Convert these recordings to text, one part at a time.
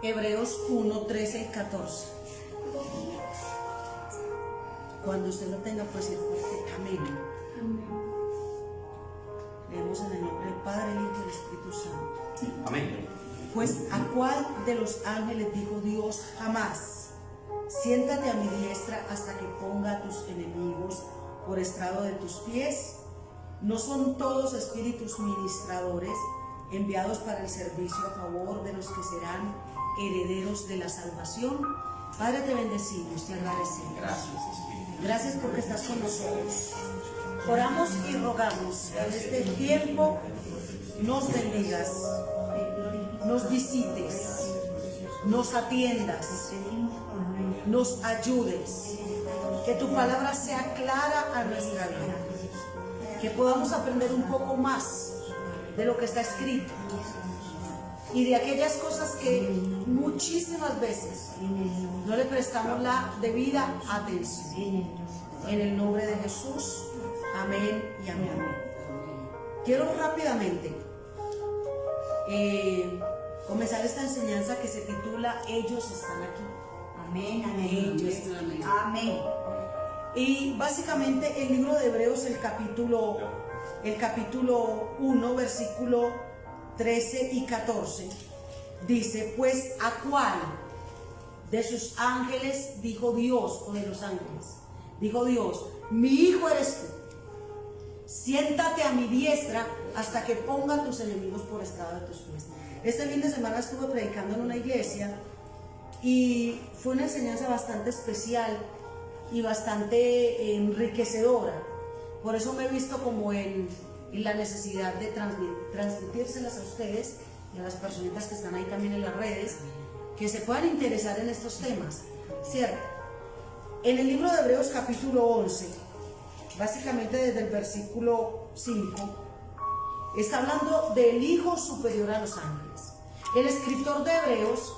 Hebreos 1, 13 y 14. Cuando usted lo tenga, pues ir fuerte. Amén. Leemos en el nombre del Padre, el Hijo y el Espíritu Santo. Amén. Pues ¿a cuál de los ángeles dijo Dios jamás: siéntate a mi diestra hasta que ponga a tus enemigos por estrado de tus pies? ¿No son todos espíritus ministradores enviados para el servicio a favor de los que serán herederos de la salvación? Padre, te bendecimos, te agradecemos. Gracias, Espíritu. Gracias porque estás con nosotros. Oramos y rogamos que en este tiempo nos bendigas, nos visites, nos atiendas, nos ayudes, que tu palabra sea clara a nuestra vida, que podamos aprender un poco más de lo que está escrito y de aquellas cosas que muchísimas veces no le prestamos la debida atención. En el nombre de Jesús, amén y amén. Quiero rápidamente comenzar esta enseñanza que se titula Ellos están aquí. Amén, amén. Ellos están aquí. Amén. Y básicamente el libro de Hebreos, el capítulo 1, versículo 13 y 14, dice: pues ¿a cuál de sus ángeles dijo Dios, o de los ángeles, dijo Dios: mi hijo eres tú, siéntate a mi diestra hasta que ponga tus enemigos por estrado de tus pies? Este fin de semana estuve predicando en una iglesia y fue una enseñanza bastante especial y bastante enriquecedora. Por eso me he visto como en la necesidad de transmitírselas a ustedes y a las personitas que están ahí también en las redes, que se puedan interesar en estos temas, ¿cierto? En el libro de Hebreos capítulo 11, básicamente desde el versículo 5, está hablando del Hijo superior a los ángeles. El escritor de Hebreos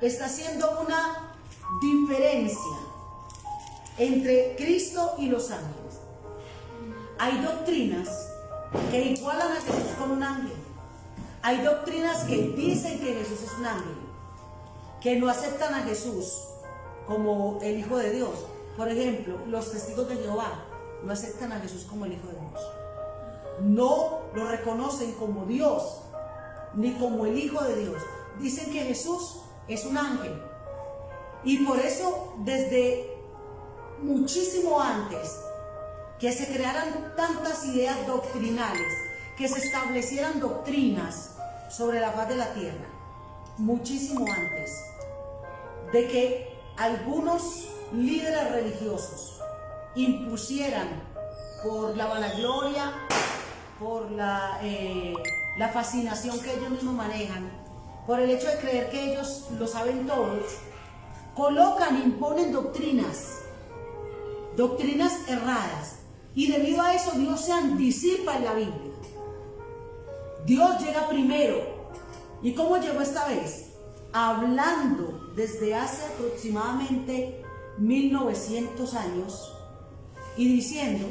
está haciendo una diferencia entre Cristo y los ángeles. Hay doctrinas que igualan a Jesús con un ángel. Hay doctrinas que dicen que Jesús es un ángel, que no aceptan a Jesús como el Hijo de Dios. Por ejemplo, los testigos de Jehová no aceptan a Jesús como el Hijo de Dios. No lo reconocen como Dios, ni como el Hijo de Dios. Dicen que Jesús es un ángel. Y por eso, desde muchísimo antes que se crearan tantas ideas doctrinales, que se establecieran doctrinas sobre la faz de la tierra, muchísimo antes de que algunos líderes religiosos impusieran, por la vanagloria, por la fascinación que ellos mismos manejan, por el hecho de creer que ellos lo saben todo, colocan, imponen doctrinas erradas, y debido a eso Dios se anticipa en la Biblia. Dios llega primero. ¿Y cómo llegó esta vez? Hablando desde hace aproximadamente 1900 años y diciendo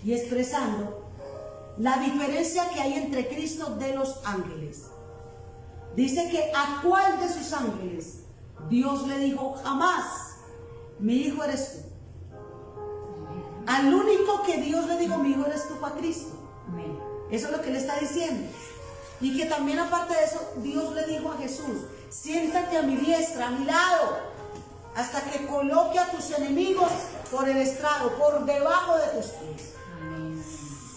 y expresando la diferencia que hay entre Cristo de los ángeles. Dice que ¿a cuál de sus ángeles Dios le dijo jamás: mi hijo eres tú? Al único que Dios le dijo: mi hijo eres tú, fue a Cristo. Amén. Eso es lo que él está diciendo. Y que también, aparte de eso, Dios le dijo a Jesús: siéntate a mi diestra, a mi lado, hasta que coloque a tus enemigos por el estrado, por debajo de tus pies. Amén.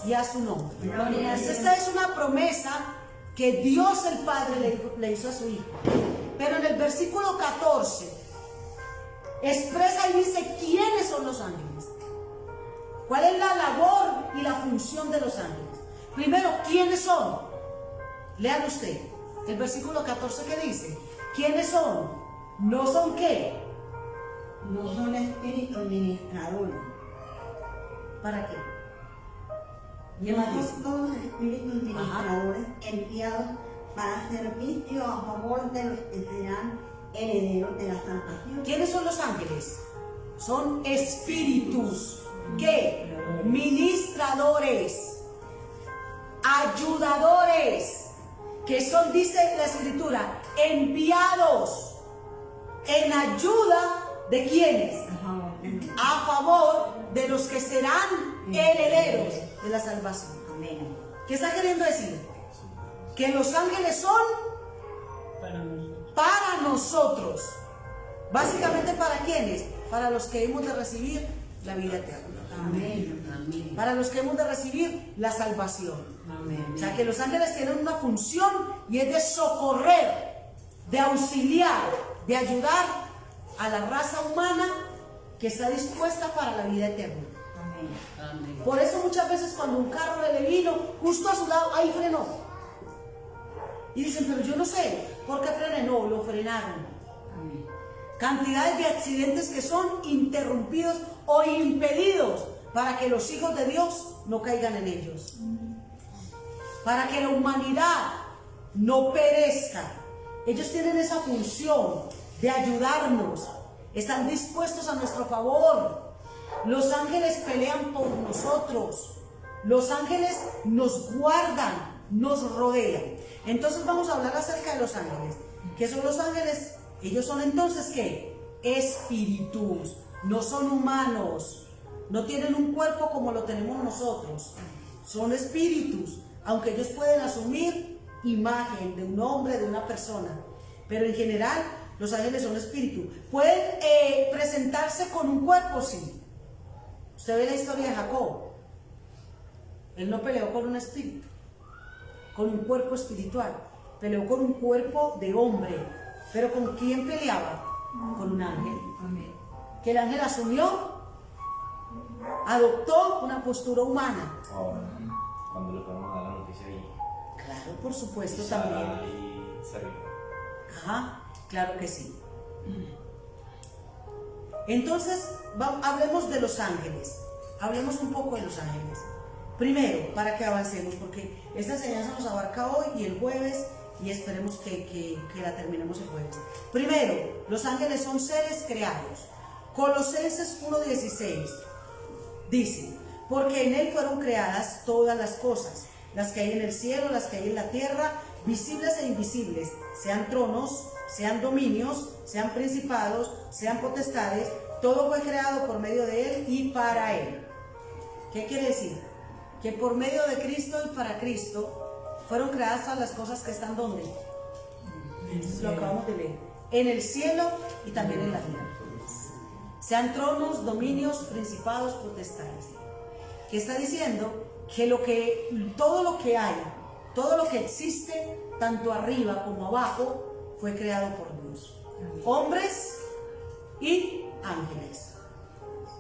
Y a su nombre. Gloria a Dios. Esta es una promesa que Dios el Padre le hizo a su Hijo. Pero en el versículo 14 expresa y dice quiénes son los ángeles. ¿Cuál es la labor y la función de los ángeles? Primero, ¿quiénes son? Léalo usted. El versículo 14 que dice: ¿quiénes son? ¿No son qué? No son espíritus ministradores. ¿Para qué? ¿Qué No más dice? son todos espíritus ministradores enviados para servicio a favor de los que serán herederos de la salvación. ¿Quiénes son los ángeles? Son espíritus. ¿Qué? Ministradores, ayudadores, que son, dice la Escritura, enviados en ayuda de quienes, a favor de los que serán herederos de la salvación. Amén. ¿Qué está queriendo decir? Que los ángeles son para nosotros. Básicamente, ¿para quiénes? Para los que hemos de recibir la vida eterna. Amén. Para los que hemos de recibir la salvación. Amén. O sea, que los ángeles tienen una función y es de socorrer, de auxiliar, de ayudar a la raza humana que está dispuesta para la vida eterna. Amén. Por eso muchas veces cuando un carro le vino justo a su lado, ahí frenó. Y dicen, pero yo no sé por qué frené. No, lo frenaron. Amén. Cantidades de accidentes que son interrumpidos o impedidos para que los hijos de Dios no caigan en ellos. Para que la humanidad no perezca. Ellos tienen esa función de ayudarnos. Están dispuestos a nuestro favor. Los ángeles pelean por nosotros. Los ángeles nos guardan, nos rodean. Entonces vamos a hablar acerca de los ángeles. ¿Qué son los ángeles? Ellos son entonces ¿qué? Espíritus. No son humanos. No tienen un cuerpo como lo tenemos nosotros. Son espíritus. Aunque ellos pueden asumir imagen de un hombre, de una persona. Pero en general los ángeles son espíritus. ¿Pueden presentarse con un cuerpo? Sí. Usted ve la historia de Jacob. Él no peleó con un espíritu, con un cuerpo espiritual. Peleó con un cuerpo de hombre. ¿Pero con quién peleaba? Con un ángel. Amén. Que el ángel asumió, adoptó una postura humana. Ahora, cuando le fueron a dar la noticia ahí, Claro, por supuesto Sara también. y se rió. Ajá, claro que sí. Entonces, hablemos de los ángeles. Hablemos un poco de los ángeles. Primero, para que avancemos, porque esta enseñanza nos abarca hoy y el jueves, y esperemos que la terminemos el jueves. Primero, los ángeles son seres creados. Colosenses 1:16 dice, porque en él fueron creadas todas las cosas, las que hay en el cielo, las que hay en la tierra, visibles e invisibles, sean tronos, sean dominios, sean principados, sean potestades, todo fue creado por medio de él y para él. ¿Qué quiere decir? Que por medio de Cristo y para Cristo fueron creadas todas las cosas que están ¿dónde? Lo acabamos de leer. En el cielo y también en la tierra. Sean tronos, dominios, principados, potestades. ¿Qué está diciendo? Que todo lo que hay, todo lo que existe, tanto arriba como abajo, fue creado por Dios. Hombres y ángeles.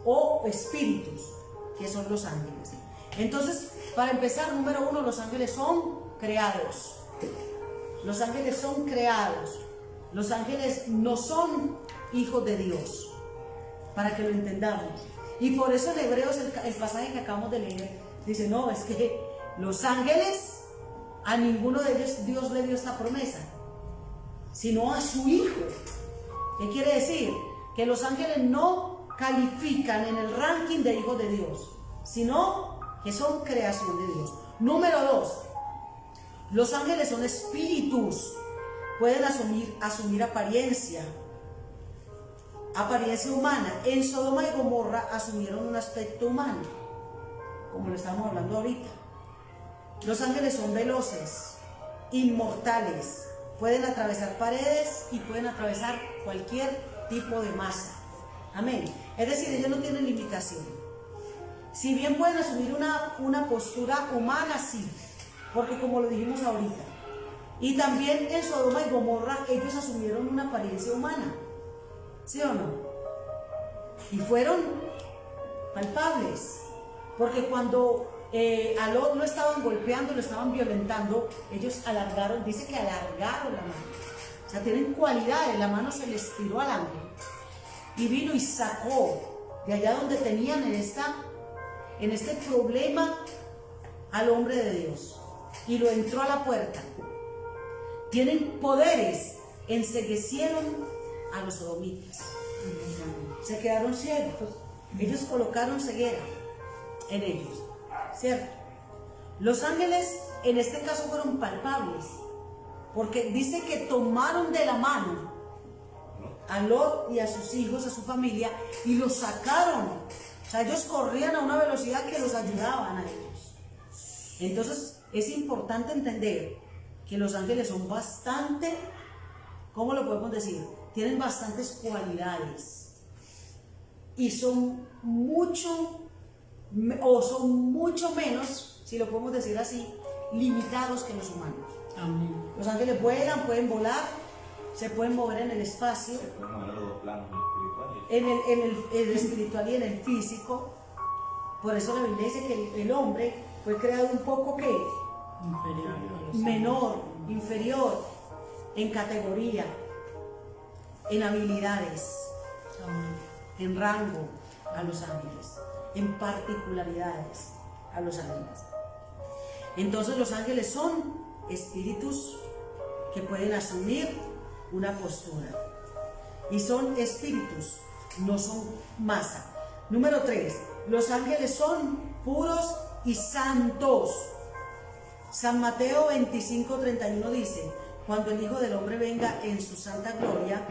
O espíritus, que son los ángeles. Entonces, para empezar, número uno, los ángeles son creados. Los ángeles son creados. Los ángeles no son hijos de Dios. Para que lo entendamos. Y por eso en Hebreos, el pasaje que acabamos de leer, dice, no, es que los ángeles, a ninguno de ellos Dios le dio esta promesa, sino a su Hijo. ¿Qué quiere decir? Que los ángeles no califican en el ranking de hijos de Dios, sino que son creación de Dios. Número dos, los ángeles son espíritus, pueden asumir apariencia humana. En Sodoma y Gomorra asumieron un aspecto humano, como lo estamos hablando ahorita. Los ángeles son veloces, inmortales, pueden atravesar paredes y pueden atravesar cualquier tipo de masa. Amén. Es decir, ellos no tienen limitación. Si bien pueden asumir una postura humana, sí, porque como lo dijimos ahorita. Y también en Sodoma y Gomorra ellos asumieron una apariencia humana. ¿Sí o no? Y fueron palpables. Porque cuando a Lot lo estaban golpeando, lo estaban violentando, ellos alargaron, dice que alargaron la mano. O sea, tienen cualidades, la mano se les tiró al ángel. Y vino y sacó de allá donde tenían en este problema al hombre de Dios. Y lo entró a la puerta. Tienen poderes, enceguecieron a los sodomitas. Se quedaron ciegos. Ellos colocaron ceguera en ellos, ¿cierto? Los ángeles en este caso fueron palpables. porque dice que tomaron de la mano a Lot y a sus hijos, a su familia, y los sacaron. O sea, ellos corrían a una velocidad que los ayudaban a ellos. Entonces, es importante entender que los ángeles son bastante, ¿cómo lo podemos decir? Tienen bastantes cualidades. Y son mucho menos, si lo podemos decir así, limitados que los humanos. Amén. Los ángeles vuelan, pueden volar, se pueden mover en el espacio, Se pueden mover los dos planos espirituales. en el espiritual y en el físico. Por eso la Biblia dice que el hombre fue creado un poco ¿qué? Inferior a los Menor, inferior en categoría, en habilidades, Amén. en rango a los ángeles, en particularidades a los ángeles. Entonces los ángeles son espíritus que pueden asumir una postura. Y son espíritus, no son masa. Número 3, los ángeles son puros y santos. San Mateo 25:31 dice: cuando el Hijo del Hombre venga en su santa gloria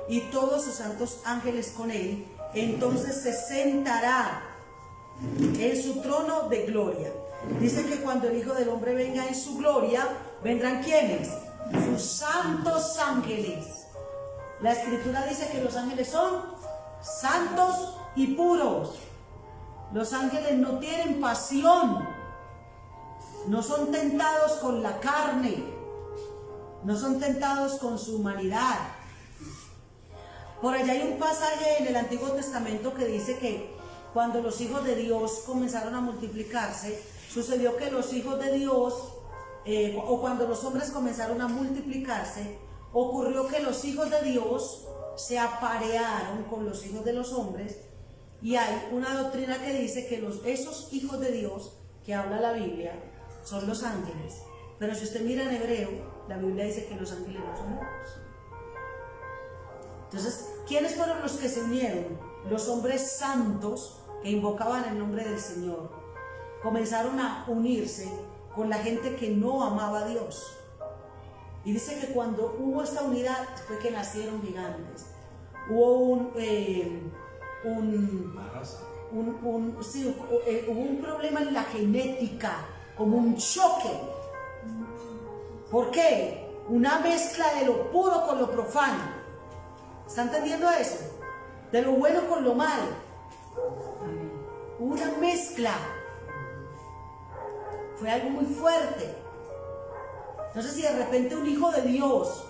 y todos sus santos ángeles con él, entonces se sentará en su trono de gloria. Dice que cuando el Hijo del Hombre venga en su gloria, ¿vendrán quiénes? Sus santos ángeles. La Escritura dice que los ángeles son santos y puros. Los ángeles no tienen pasión, no son tentados con la carne, no son tentados con su humanidad. Por allá hay un pasaje en el Antiguo Testamento que dice que cuando los hijos de Dios comenzaron a multiplicarse, sucedió que los hijos de Dios, o cuando los hombres comenzaron a multiplicarse, ocurrió que los hijos de Dios se aparearon con los hijos de los hombres, y hay una doctrina que dice que esos hijos de Dios que habla la Biblia son los ángeles. Pero si usted mira en hebreo, la Biblia dice que los ángeles no son hijos. Entonces, ¿quiénes fueron los que se unieron? Los hombres santos que invocaban el nombre del Señor comenzaron a unirse con la gente que no amaba a Dios. Y dice que cuando hubo esta unidad fue que nacieron gigantes. Hubo hubo un problema en la genética, como un choque. ¿Por qué? Una mezcla de lo puro con lo profano. ¿Está entendiendo eso? De lo bueno con lo malo. Una mezcla. Fue algo muy fuerte. Entonces, si de repente un hijo de Dios,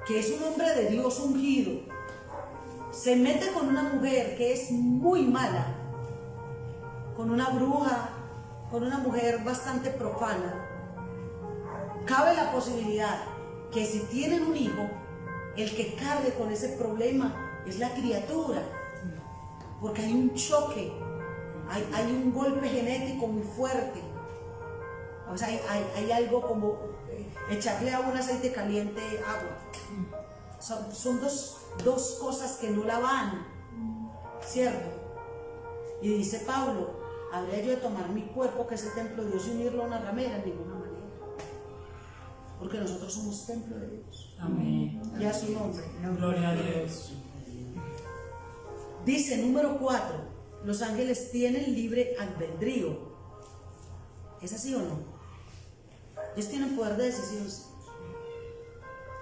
que es un hombre de Dios ungido, se mete con una mujer que es muy mala, con una bruja, con una mujer bastante profana, cabe la posibilidad que si tienen un hijo, el que cargue con ese problema es la criatura, porque hay un choque, hay un golpe genético muy fuerte. O sea, hay algo como echarle a un aceite caliente agua. Son dos cosas que no la van, ¿cierto? Y dice Pablo: ¿habría yo de tomar mi cuerpo, que es el templo de Dios, y unirlo a una ramera? En ninguna manera. Porque nosotros somos templo de Dios. Amén. Y a su nombre. Gloria a Dios. Dice número 4, los ángeles tienen libre albedrío. ¿Es así o no? Ellos tienen poder de decisión.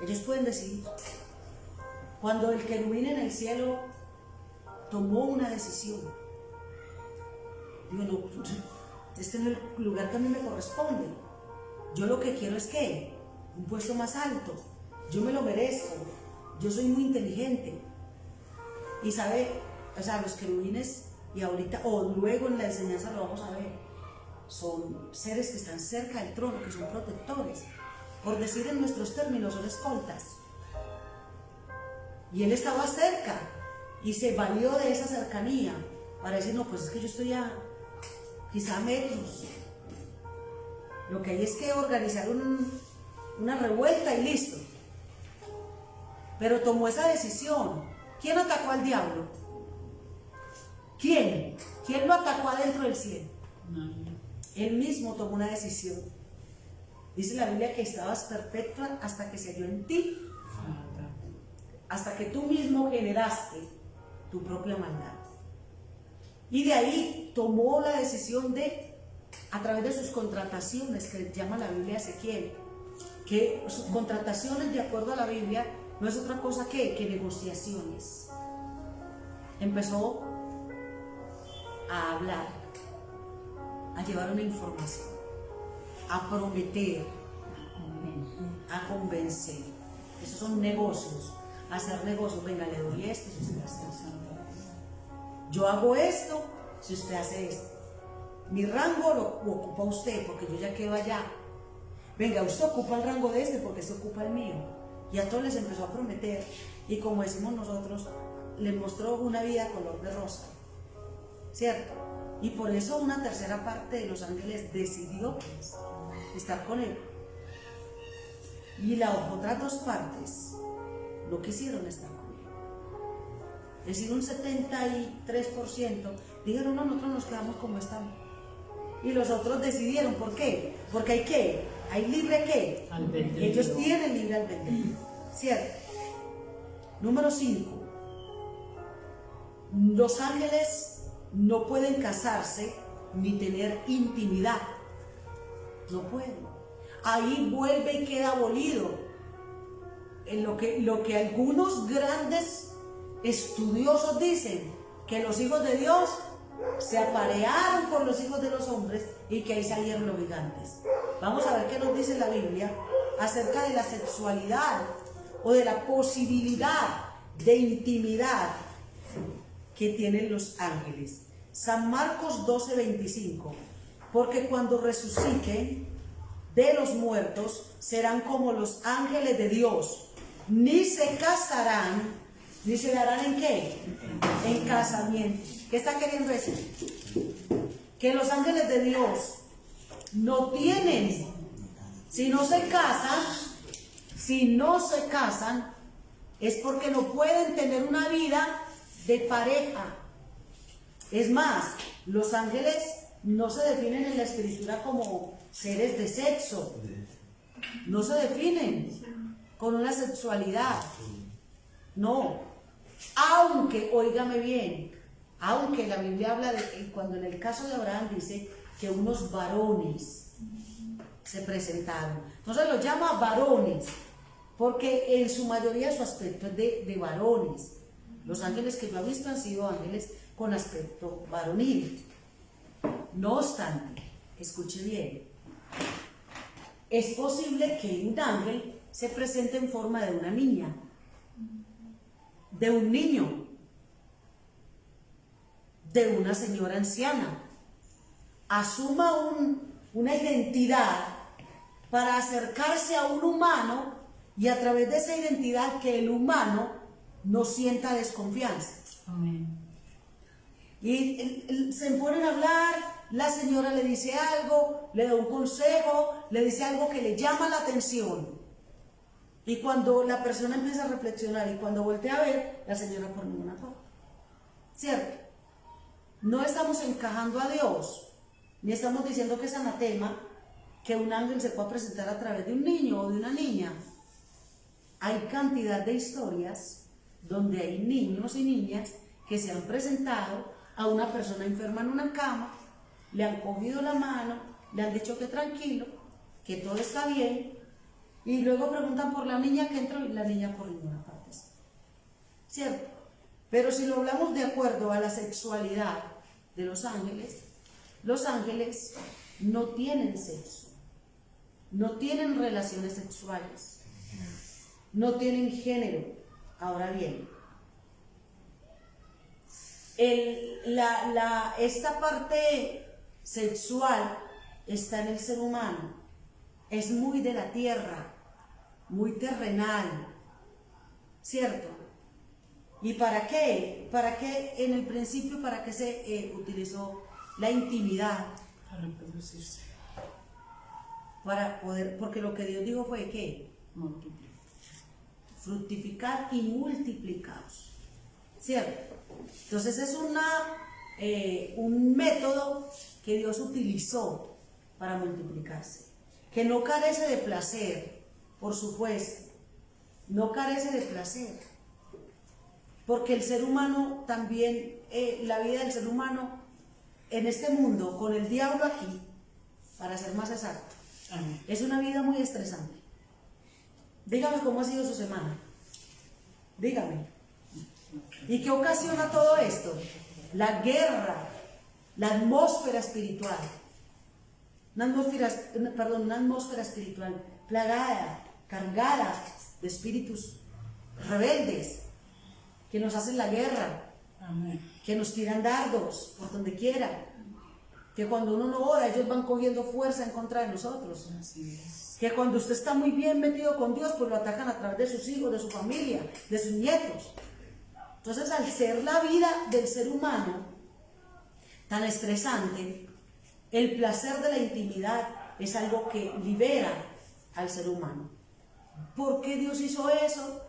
Ellos pueden decidir. Cuando el querubín en el cielo tomó una decisión, digo, no, este no es el lugar que a mí me corresponde. Yo lo que quiero es que un puesto más alto. Yo me lo merezco. Yo soy muy inteligente. Y sabe, o sea, los querubines, y ahorita, o luego en la enseñanza lo vamos a ver, son seres que están cerca del trono, que son protectores. Por decir en nuestros términos, son escoltas. Y él estaba cerca y se valió de esa cercanía para decir: no, pues es que yo estoy a quizá metros. Lo que hay es que organizar una revuelta y listo. Pero tomó esa decisión. ¿Quién atacó al diablo? ¿Quién? ¿Quién lo atacó adentro del cielo? Amén. Él mismo tomó una decisión. Dice la Biblia que estabas perfecto hasta que se halló en ti, Maldad. hasta que tú mismo generaste tu propia maldad. Y de ahí tomó la decisión de, a través de sus contrataciones, que llama la Biblia Ezequiel, que sus contrataciones, de acuerdo a la Biblia, no es otra cosa que negociaciones. Empezó a hablar, a llevar una información, a prometer, a convencer. Esos son negocios, hacer negocios. Venga, le doy esto si usted hace esto. Yo hago esto si usted hace esto. Mi rango lo ocupa usted porque yo ya quedo allá. Venga, usted ocupa el rango de este porque este ocupa el mío. Y a todos les empezó a prometer. Y como decimos nosotros, les mostró una vida color de rosa. ¿Cierto? Y por eso una tercera parte de los ángeles decidió estar con él. Y las otras dos partes no quisieron estar con él. Es decir, un 73% dijeron, no, nosotros nos quedamos como estamos. Y los otros decidieron, ¿por qué? Porque hay ¿qué? Hay libre ¿qué? Albedrío. Ellos tienen libre albedrío, ¿cierto? Número 5. Los ángeles no pueden casarse ni tener intimidad. No pueden. Ahí vuelve y queda abolido en lo que algunos grandes estudiosos dicen, que los hijos de Dios se aparearon con los hijos de los hombres y que ahí salieron los gigantes. Vamos a ver qué nos dice la Biblia acerca de la sexualidad o de la posibilidad de intimidad que tienen los ángeles. San Marcos 12:25, porque cuando resuciten de los muertos serán como los ángeles de Dios, ni se casarán, ni se darán en qué, en casamiento. ¿Qué está queriendo decir? Que los ángeles de Dios no tienen, si no se casan, es porque no pueden tener una vida de pareja. Es más, los ángeles no se definen en la escritura como seres de sexo, no se definen con una sexualidad, no. Aunque, óigame bien, aunque la Biblia habla de cuando en el caso de Abraham dice que unos varones se presentaron, entonces los llama varones porque en su mayoría su aspecto es de varones. Los ángeles que yo he visto han sido ángeles con aspecto varonil. No obstante, escuche bien, es posible que un ángel se presente en forma de una niña, de un niño, de una señora anciana, asuma una identidad para acercarse a un humano y a través de esa identidad que el humano no sienta desconfianza. Amén. Y se ponen a hablar, la señora le dice algo, le da un consejo, le dice algo que le llama la atención. Y cuando la persona empieza a reflexionar y cuando voltea a ver, la señora por ninguna parte. ¿Cierto? No estamos encajando a Dios, ni estamos diciendo que es anatema que un ángel se pueda presentar a través de un niño o de una niña. Hay cantidad de historias donde hay niños y niñas que se han presentado a una persona enferma en una cama, le han cogido la mano, le han dicho que tranquilo, que todo está bien, y luego preguntan por la niña que entró y la niña por ninguna parte está. ¿Cierto? Pero si lo hablamos de acuerdo a la sexualidad de los ángeles no tienen sexo, no tienen relaciones sexuales, no tienen género. Ahora bien, esta parte sexual está en el ser humano, es muy de la tierra, muy terrenal, ¿cierto? ¿Y para qué? ¿Para qué en el principio, para qué se utilizó la intimidad? Para reproducirse. Para poder, porque lo que Dios dijo fue que Multiplicar. fructificar y multiplicaos, ¿cierto? Entonces es un método que Dios utilizó para multiplicarse. que no carece de placer, por supuesto, no carece de placer, porque el ser humano también, la vida del ser humano en este mundo, con el diablo aquí, para ser más exacto, Amén. es una vida muy estresante. Dígame cómo ha sido su semana, dígame. ¿Y qué ocasiona todo esto? La guerra, la atmósfera espiritual. Una atmósfera espiritual plagada, cargada de espíritus rebeldes que nos hacen la guerra, Amén. que nos tiran dardos por donde quiera, que cuando uno no ora ellos van cogiendo fuerza en contra de nosotros, Así es. que cuando usted está muy bien metido con Dios pues lo atacan a través de sus hijos, de su familia, de sus nietos. Entonces, al ser la vida del ser humano tan estresante, el placer de la intimidad es algo que libera al ser humano. ¿Por qué Dios hizo eso?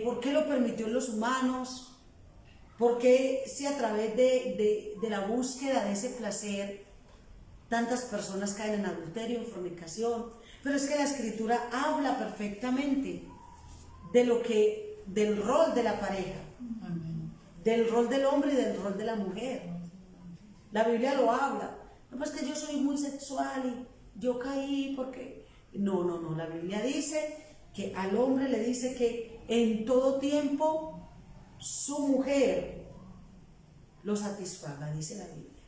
¿Por qué lo permitió en los humanos? ¿Por qué si a través de la búsqueda de ese placer tantas personas caen en adulterio, en fornicación? Pero es que la Escritura habla perfectamente del rol de la pareja, Amén. del rol del hombre y del rol de la mujer. La Biblia lo habla. No, pues que yo soy muy sexual y yo caí porque... No, la Biblia dice que al hombre le dice que en todo tiempo su mujer lo satisfaga, dice la Biblia.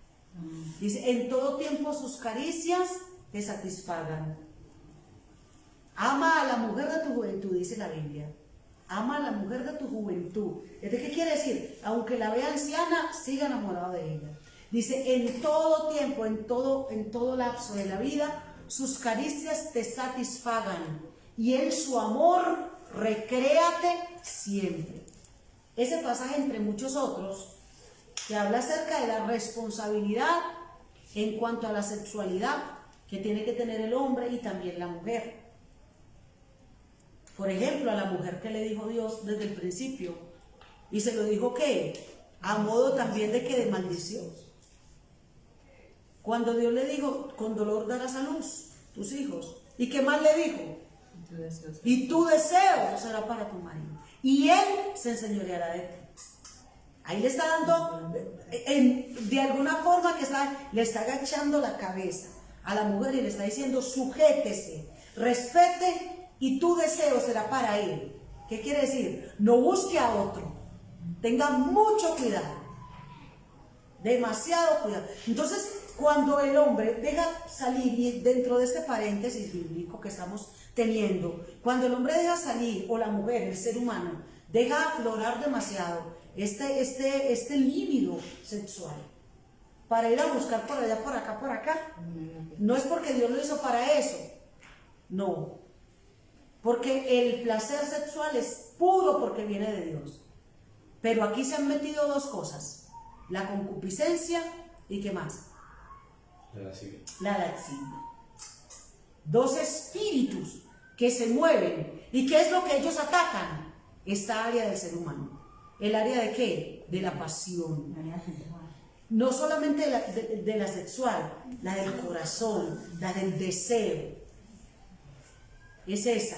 Dice, en todo tiempo sus caricias te satisfagan. Ama a la mujer de tu juventud, dice la Biblia. Ama a la mujer de tu juventud. ¿De qué quiere decir? Aunque la vea anciana, siga enamorado de ella. Dice, en todo tiempo, en todo lapso de la vida, sus caricias te satisfagan y en su amor recréate siempre. Ese pasaje, entre muchos otros, que habla acerca de la responsabilidad en cuanto a la sexualidad que tiene que tener el hombre y también la mujer. Por ejemplo, a la mujer que le dijo Dios desde el principio, y se lo dijo ¿qué? A modo también de que de maldición. Cuando Dios le dijo, con dolor darás a luz tus hijos. ¿Y qué más le dijo? Y tu deseo será para tu marido. Y él se enseñoreará de ti. Ahí le está dando, de alguna forma que le está agachando la cabeza a la mujer y le está diciendo, sujétese, respete y tu deseo será para él. ¿Qué quiere decir? No busque a otro. Tenga mucho cuidado. Demasiado cuidado. Entonces, cuando el hombre deja salir, y dentro de este paréntesis bíblico que estamos teniendo, cuando el hombre deja salir, o la mujer, el ser humano, deja aflorar demasiado este líbido sexual para ir a buscar por allá, por acá, no es porque Dios lo hizo para eso, no, porque el placer sexual es puro porque viene de Dios. Pero aquí se han metido dos cosas: la concupiscencia y ¿qué más? La lascivia. La lascivia. Dos espíritus que se mueven. ¿Y qué es lo que ellos atacan? Esta área del ser humano. ¿El área de qué? De la pasión. No solamente de la sexual, la del corazón, la del deseo. Es esa,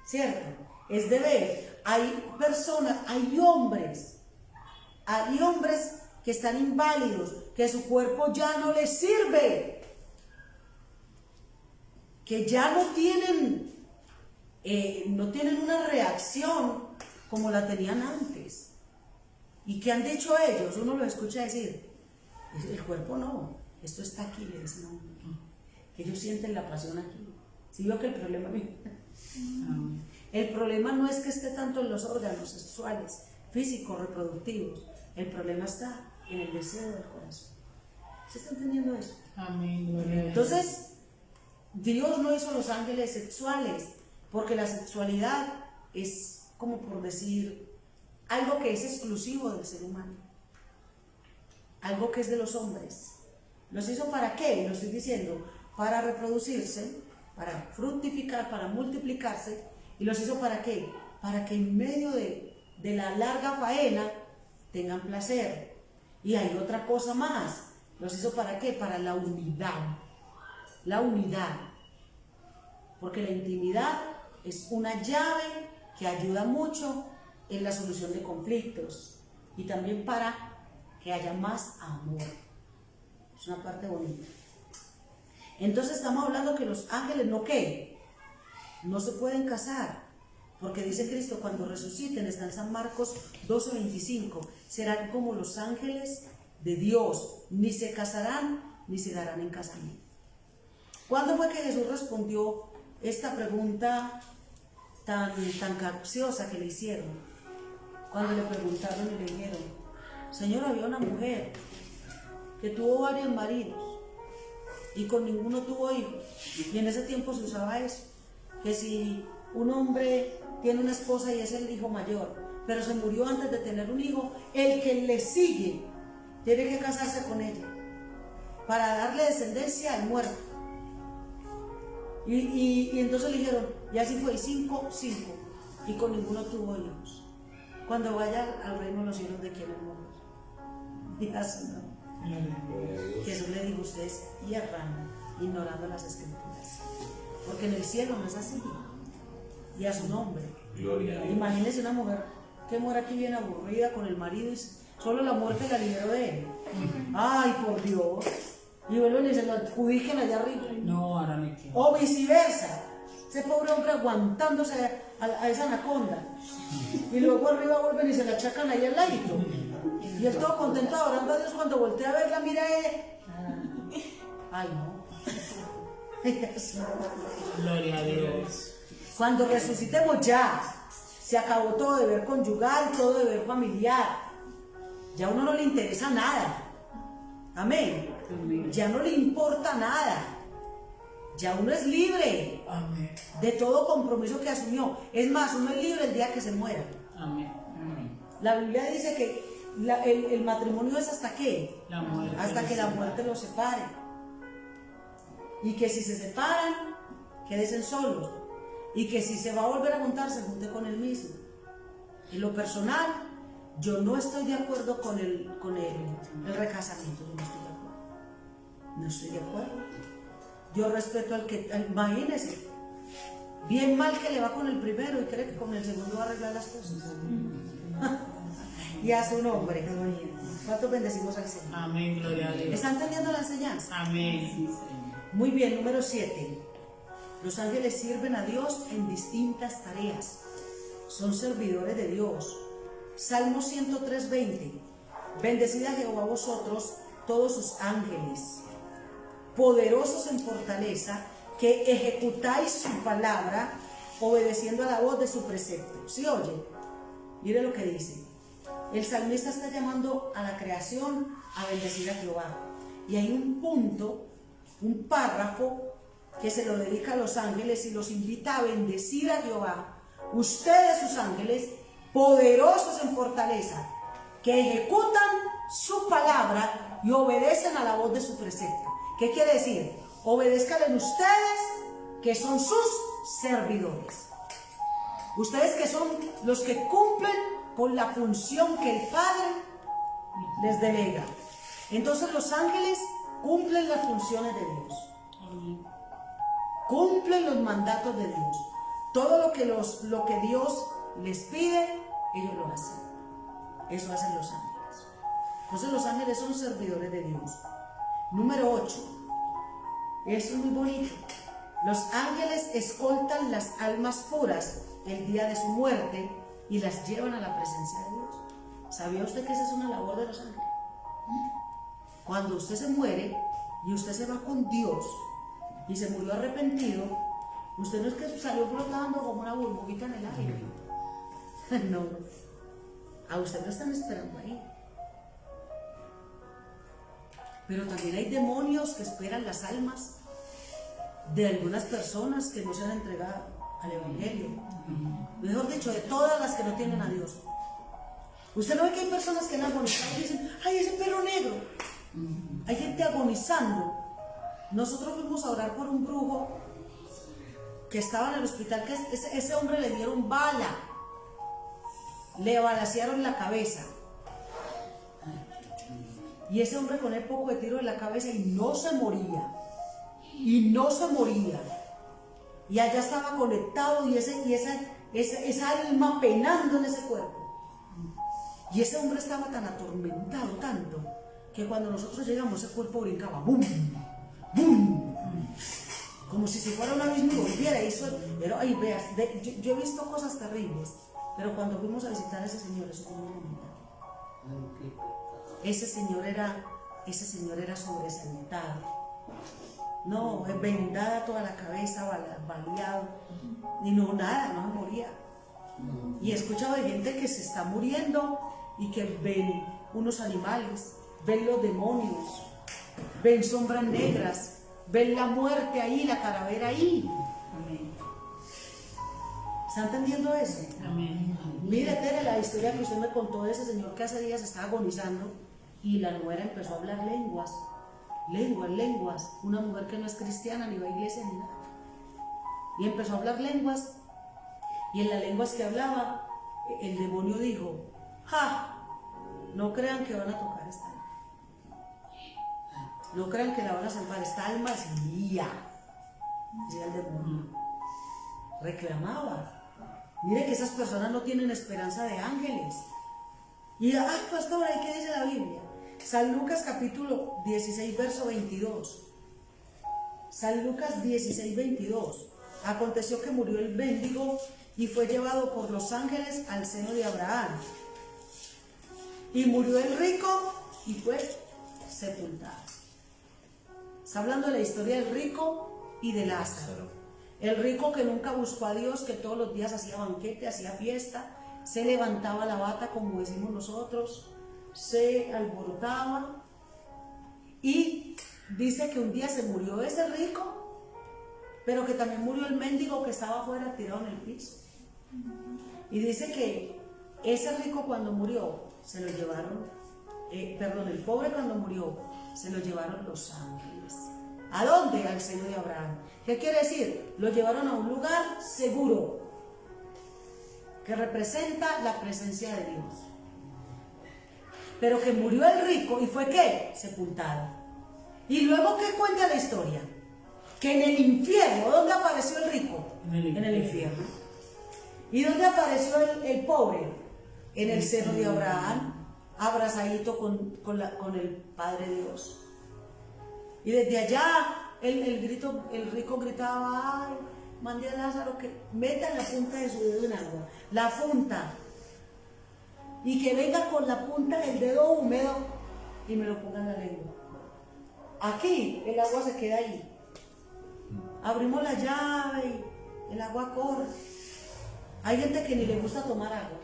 ¿cierto? Es de ver. Hay personas, hay hombres que están inválidos, que su cuerpo ya no les sirve, que ya no tienen una reacción como la tenían antes. ¿Y qué han dicho ellos? Uno lo escucha decir, el cuerpo no, esto está aquí, le dicen a uno. Ellos sienten la pasión aquí. ¿Sí vio que el problema el problema no es que esté tanto en los órganos sexuales, físicos, reproductivos? El problema está en el deseo del corazón. ¿Se está entendiendo eso? Amén. Gloria a Dios. Entonces, Dios no hizo los ángeles sexuales, porque la sexualidad es, como por decir, algo que es exclusivo del ser humano, algo que es de los hombres. ¿Los hizo para qué? Lo estoy diciendo, para reproducirse, para fructificar, para multiplicarse. ¿Y los hizo para qué? Para que en medio de la larga faena tengan placer. Y hay otra cosa más. ¿Los hizo para qué? Para la unidad. La unidad. porque la intimidad es una llave que ayuda mucho en la solución de conflictos y también para que haya más amor. Es una parte bonita. Entonces estamos hablando que los ángeles no ¿qué? No se pueden casar, porque dice Cristo cuando resuciten, está en San Marcos 12:25, serán como los ángeles de Dios, ni se casarán ni se darán en casamiento. ¿Cuándo fue que Jesús respondió esta pregunta tan capciosa que le hicieron? Cuando le preguntaron y le dijeron, Señor, había una mujer que tuvo varios maridos y con ninguno tuvo hijos, y en ese tiempo se usaba eso, que si un hombre tiene una esposa y es el hijo mayor, pero se murió antes de tener un hijo, el que le sigue tiene que casarse con ella para darle descendencia al muerto. Y entonces le dijeron, y así fue, 5, y con ninguno tuvo hijos. Cuando vaya al reino de los cielos, ¿de quién es mujer? Dígase, no. Jesús le dijo, ustedes hierran ignorando las escrituras, porque en el cielo no es así. Y a su nombre. Gloria a Dios. Imagínense una mujer que muere aquí bien aburrida con el marido y solo la muerte la liberó de él. Ay, por Dios. Y vuelven y se lo adjudiquen allá arriba. No, ahora me quedo. O viceversa. Ese pobre hombre aguantándose a esa anaconda. Y luego arriba vuelven y se la achacan ahí al ladito. Y él todo contento adorando a Dios, cuando voltea a verla, mira ay, no. Gloria a Dios. Cuando resucitemos ya, se acabó todo deber conyugal, todo deber familiar. Ya a uno no le interesa nada. Amén. Amén. Ya no le importa nada. Ya uno es libre Amén. de todo compromiso que asumió. Es más, uno es libre el día que se muera. Amén. Amén. La Biblia dice que el matrimonio es hasta qué? La muerte. Hasta que la muerte los separe. Y que si se separan, quédense solos. Y que si se va a volver a juntar, se junte con él mismo. En lo personal, yo no estoy de acuerdo con el recasamiento. Yo no estoy de acuerdo. No estoy de acuerdo. Yo respeto al que, imagínense, bien mal que le va con el primero y cree que con el segundo va a arreglar las cosas. Y a su nombre. ¿Cuántos bendecimos al Señor? Amén, gloria a Dios. ¿Están entendiendo la enseñanza? Amén. Muy bien, número 7. Los ángeles sirven a Dios en distintas tareas. Son servidores de Dios. Salmo 103:20. Bendecid a Jehová vosotros, todos sus ángeles, poderosos en fortaleza, que ejecutáis su palabra, obedeciendo a la voz de su precepto. ¿Sí oye? Mire lo que dice. El salmista está llamando a la creación a bendecir a Jehová. Y hay un punto, un párrafo que se lo dedica a los ángeles y los invita a bendecir a Jehová. Ustedes, sus ángeles, poderosos en fortaleza, que ejecutan su palabra y obedecen a la voz de su precepto. ¿Qué quiere decir? Obedezcan ustedes, que son sus servidores. Ustedes que son los que cumplen con la función que el Padre les delega. Entonces los ángeles cumplen las funciones de Dios. Cumplen los mandatos de Dios. Todo lo que Dios les pide, ellos lo hacen. Eso hacen los ángeles. Entonces los ángeles son servidores de Dios. Número 8. Esto es muy bonito. Los ángeles escoltan las almas puras el día de su muerte y las llevan a la presencia de Dios. ¿Sabía usted que esa es una labor de los ángeles? Cuando usted se muere y usted se va con Dios y se murió arrepentido, usted no es que salió flotando como una burbujita en el aire. No, a usted lo están esperando ahí. Pero también hay demonios que esperan las almas de algunas personas que no se han entregado al Evangelio. Mejor dicho, de todas las que no tienen a Dios. Usted no ve que hay personas que han agonizado y dicen, ¡ay, ese perro negro! Hay gente agonizando. Nosotros fuimos a orar por un brujo que estaba en el hospital, que ese hombre le dieron bala, le balacearon la cabeza. Y ese hombre con el poco de tiro en la cabeza y no se moría. Y no se moría. Y allá estaba conectado y esa alma penando en ese cuerpo. Y ese hombre estaba tan atormentado, tanto, que cuando nosotros llegamos ese cuerpo brincaba, ¡bum! ¡Bum! Como si se fuera un abismo y volviera. Pero ahí veas, yo he visto cosas terribles, pero cuando fuimos a visitar a ese señor, eso fue muy bonito. Ese señor era sobresaltado. No, vendada toda la cabeza, baleado, ni no, nada, no moría. Y he escuchado de gente que se está muriendo y que ven unos animales, ven los demonios, ven sombras negras, ven la muerte ahí, la calavera ahí. Amén. ¿Está entendiendo eso? Amén. Mire, Tere, la historia que usted me contó de ese señor que hace días estaba agonizando y la nuera empezó a hablar lenguas, una mujer que no es cristiana, ni va a iglesia, ni nada. Y empezó a hablar lenguas, y en las lenguas que hablaba, el demonio dijo, ¡ja! No crean que van a tocar esta alma. No crean que la van a salvar, esta alma es mía. Decía el demonio. Reclamaba. Mire que esas personas no tienen esperanza de ángeles. Y, pastora, ¿y qué dice la Biblia? San Lucas capítulo 16, verso 22. San Lucas 16, 22. Aconteció que murió el mendigo y fue llevado por los ángeles al seno de Abraham. Y murió el rico y fue sepultado. Está hablando de la historia del rico y de Lázaro. El rico que nunca buscó a Dios, que todos los días hacía banquete, hacía fiesta, se levantaba la bata, como decimos nosotros, se alborotaba, y dice que un día se murió ese rico, pero que también murió el mendigo que estaba afuera tirado en el piso. Y dice que ese rico cuando murió se lo llevaron, el pobre cuando murió se lo llevaron los ángeles. ¿A dónde? Al seno de Abraham. ¿Qué quiere decir? Lo llevaron a un lugar seguro que representa la presencia de Dios. Pero que murió el rico y fue ¿qué? Sepultado. Y luego ¿qué cuenta la historia? Que en el infierno, ¿dónde apareció el rico? En el infierno. ¿Y dónde apareció el pobre? En el seno de Abraham, abrazadito con el Padre Dios. Y desde allá el rico gritaba, ay, mandé a Lázaro que meta la punta de su dedo en agua, la punta, y que venga con la punta del dedo húmedo y me lo ponga en la lengua. Aquí el agua se queda ahí. Abrimos la llave y el agua corre. Hay gente que ni le gusta tomar agua.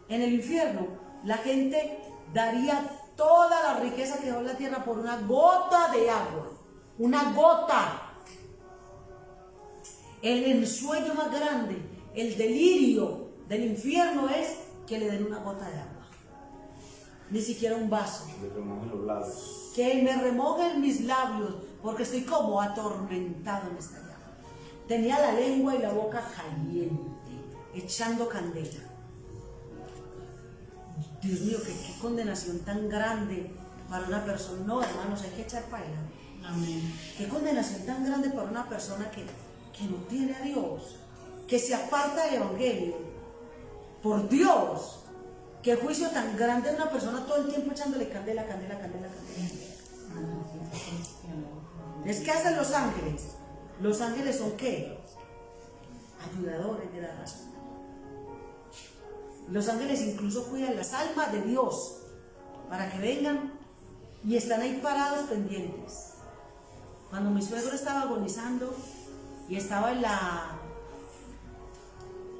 En el infierno la gente daría toda la riqueza que dejó en la tierra por una gota de agua. Una gota. El ensueño más grande, el delirio del infierno es que le den una gota de agua. Ni siquiera un vaso. Le remojen los labios. Que me remojen mis labios, porque estoy como atormentado en esta llama. Tenía la lengua y la boca caliente, echando candela. Dios mío, qué condenación tan grande para una persona. No, hermanos, hay que echar para allá. Amén. Qué condenación tan grande para una persona que no tiene a Dios, que se aparta del Evangelio. Por Dios, qué juicio tan grande de una persona todo el tiempo echándole candela, candela, candela, candela. Es que hacen los ángeles. Los ángeles son ¿qué? Ayudadores de la razón. Los ángeles incluso cuidan las almas de Dios para que vengan y están ahí parados pendientes. Cuando mi suegro estaba agonizando y estaba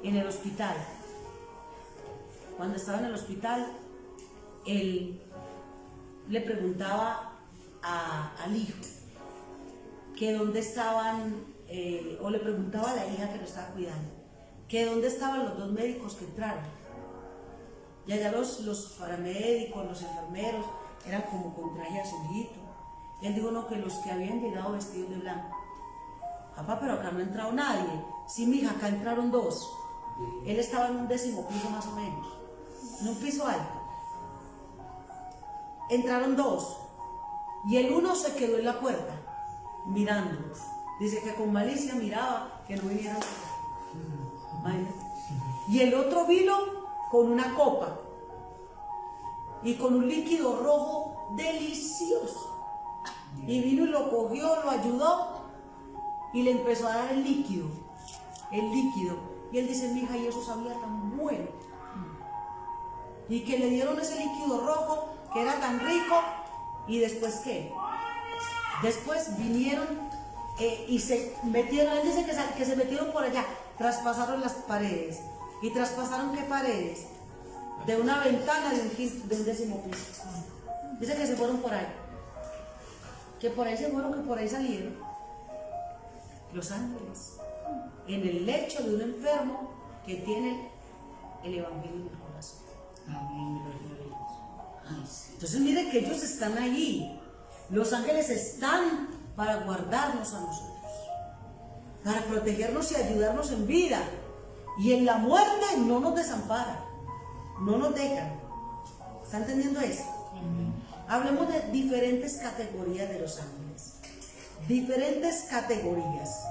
en el hospital, cuando estaba en el hospital, él le preguntaba al hijo que dónde estaban, o le preguntaba a la hija que lo estaba cuidando, que dónde estaban los dos médicos que entraron. Y allá los paramédicos, los enfermeros, eran como con traje azulito. Él dijo, no, que los que habían llegado vestidos de blanco. Papá, pero acá no ha entrado nadie. Sí, mija, acá entraron dos. Él estaba en un 10º piso más o menos, en un piso alto. Entraron dos y el uno se quedó en la puerta mirando. Dice que con malicia miraba que no vinieran. Imagínate. Y el otro vino con una copa y con un líquido rojo delicioso. Y vino y lo cogió, lo ayudó y le empezó a dar el líquido. Y él dice, mija, y eso sabía tan bueno. Y que le dieron ese líquido rojo que era tan rico. ¿Y después qué? Después vinieron y se metieron, él dice que se metieron por allá, traspasaron las paredes. ¿Y traspasaron qué paredes? De una ventana de un 10º piso. Dice que se fueron por ahí. Que por ahí se fueron, que por ahí salieron los ángeles en el lecho de un enfermo que tiene el evangelio en el corazón. Amén. Gloria a Dios. Entonces mire que ellos están allí. Los ángeles están para guardarnos a nosotros, para protegernos y ayudarnos en vida. Y en la muerte no nos desamparan, no nos dejan. ¿Está entendiendo eso? Hablemos de diferentes categorías de los ángeles. Diferentes categorías.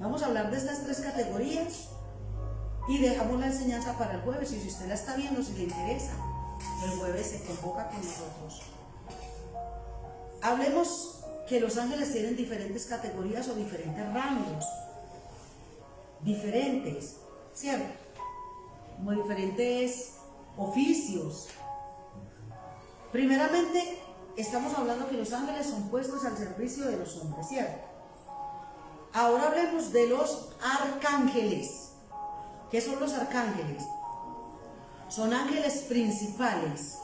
Vamos a hablar de estas 3 categorías y dejamos la enseñanza para el jueves. Y si usted la está viendo, si le interesa, el jueves se convoca con nosotros. Hablemos que los ángeles tienen diferentes categorías o diferentes rangos. Diferentes, ¿cierto? Como diferentes oficios. Primeramente, estamos hablando que los ángeles son puestos al servicio de los hombres, ¿cierto? Ahora hablemos de los arcángeles. ¿Qué son los arcángeles? Son ángeles principales,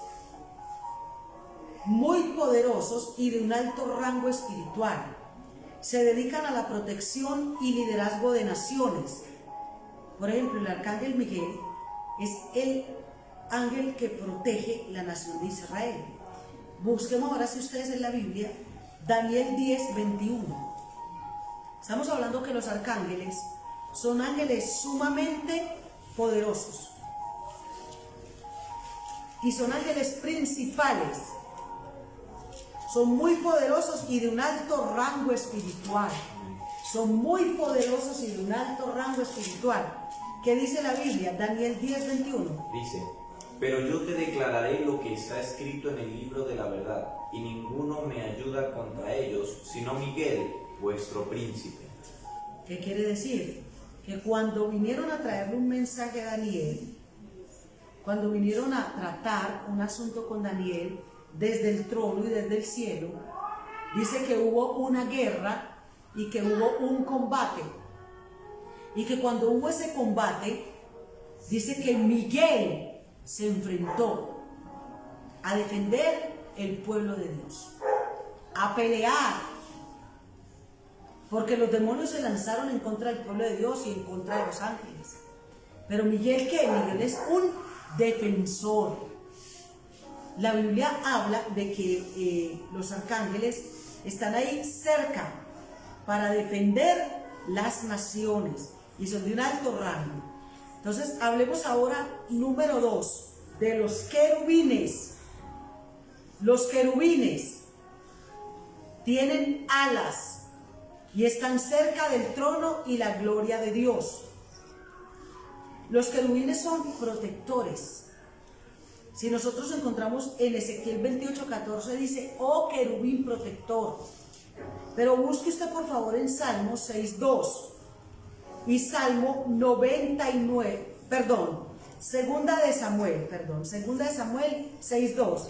muy poderosos y de un alto rango espiritual. Se dedican a la protección y liderazgo de naciones. Por ejemplo, el arcángel Miguel es el ángel que protege la nación de Israel. Busquemos ahora, si ustedes en la Biblia, Daniel 10:21. Estamos hablando que los arcángeles son ángeles sumamente poderosos y son ángeles principales. Son muy poderosos y de un alto rango espiritual. Son muy poderosos y de un alto rango espiritual. ¿Qué dice la Biblia? Daniel 10:21. Dice, pero yo te declararé lo que está escrito en el libro de la verdad, y ninguno me ayuda contra ellos, sino Miguel, vuestro príncipe. ¿Qué quiere decir? Que cuando vinieron a traerle un mensaje a Daniel, cuando vinieron a tratar un asunto con Daniel desde el trono y desde el cielo, dice que hubo una guerra y que hubo un combate. Y que cuando hubo ese combate, dice que Miguel se enfrentó a defender el pueblo de Dios, a pelear, porque los demonios se lanzaron en contra del pueblo de Dios y en contra de los ángeles. Pero Miguel, ¿qué? Miguel es un defensor. La Biblia habla de que los arcángeles están ahí cerca para defender las naciones y son de un alto rango. Entonces, hablemos ahora, número 2, de los querubines. Los querubines tienen alas y están cerca del trono y la gloria de Dios. Los querubines son protectores. Si nosotros encontramos en Ezequiel 28:14, dice, oh querubín protector. Pero busque usted por favor en Salmo 6:2 y Salmo 99, Segunda de Samuel 6:2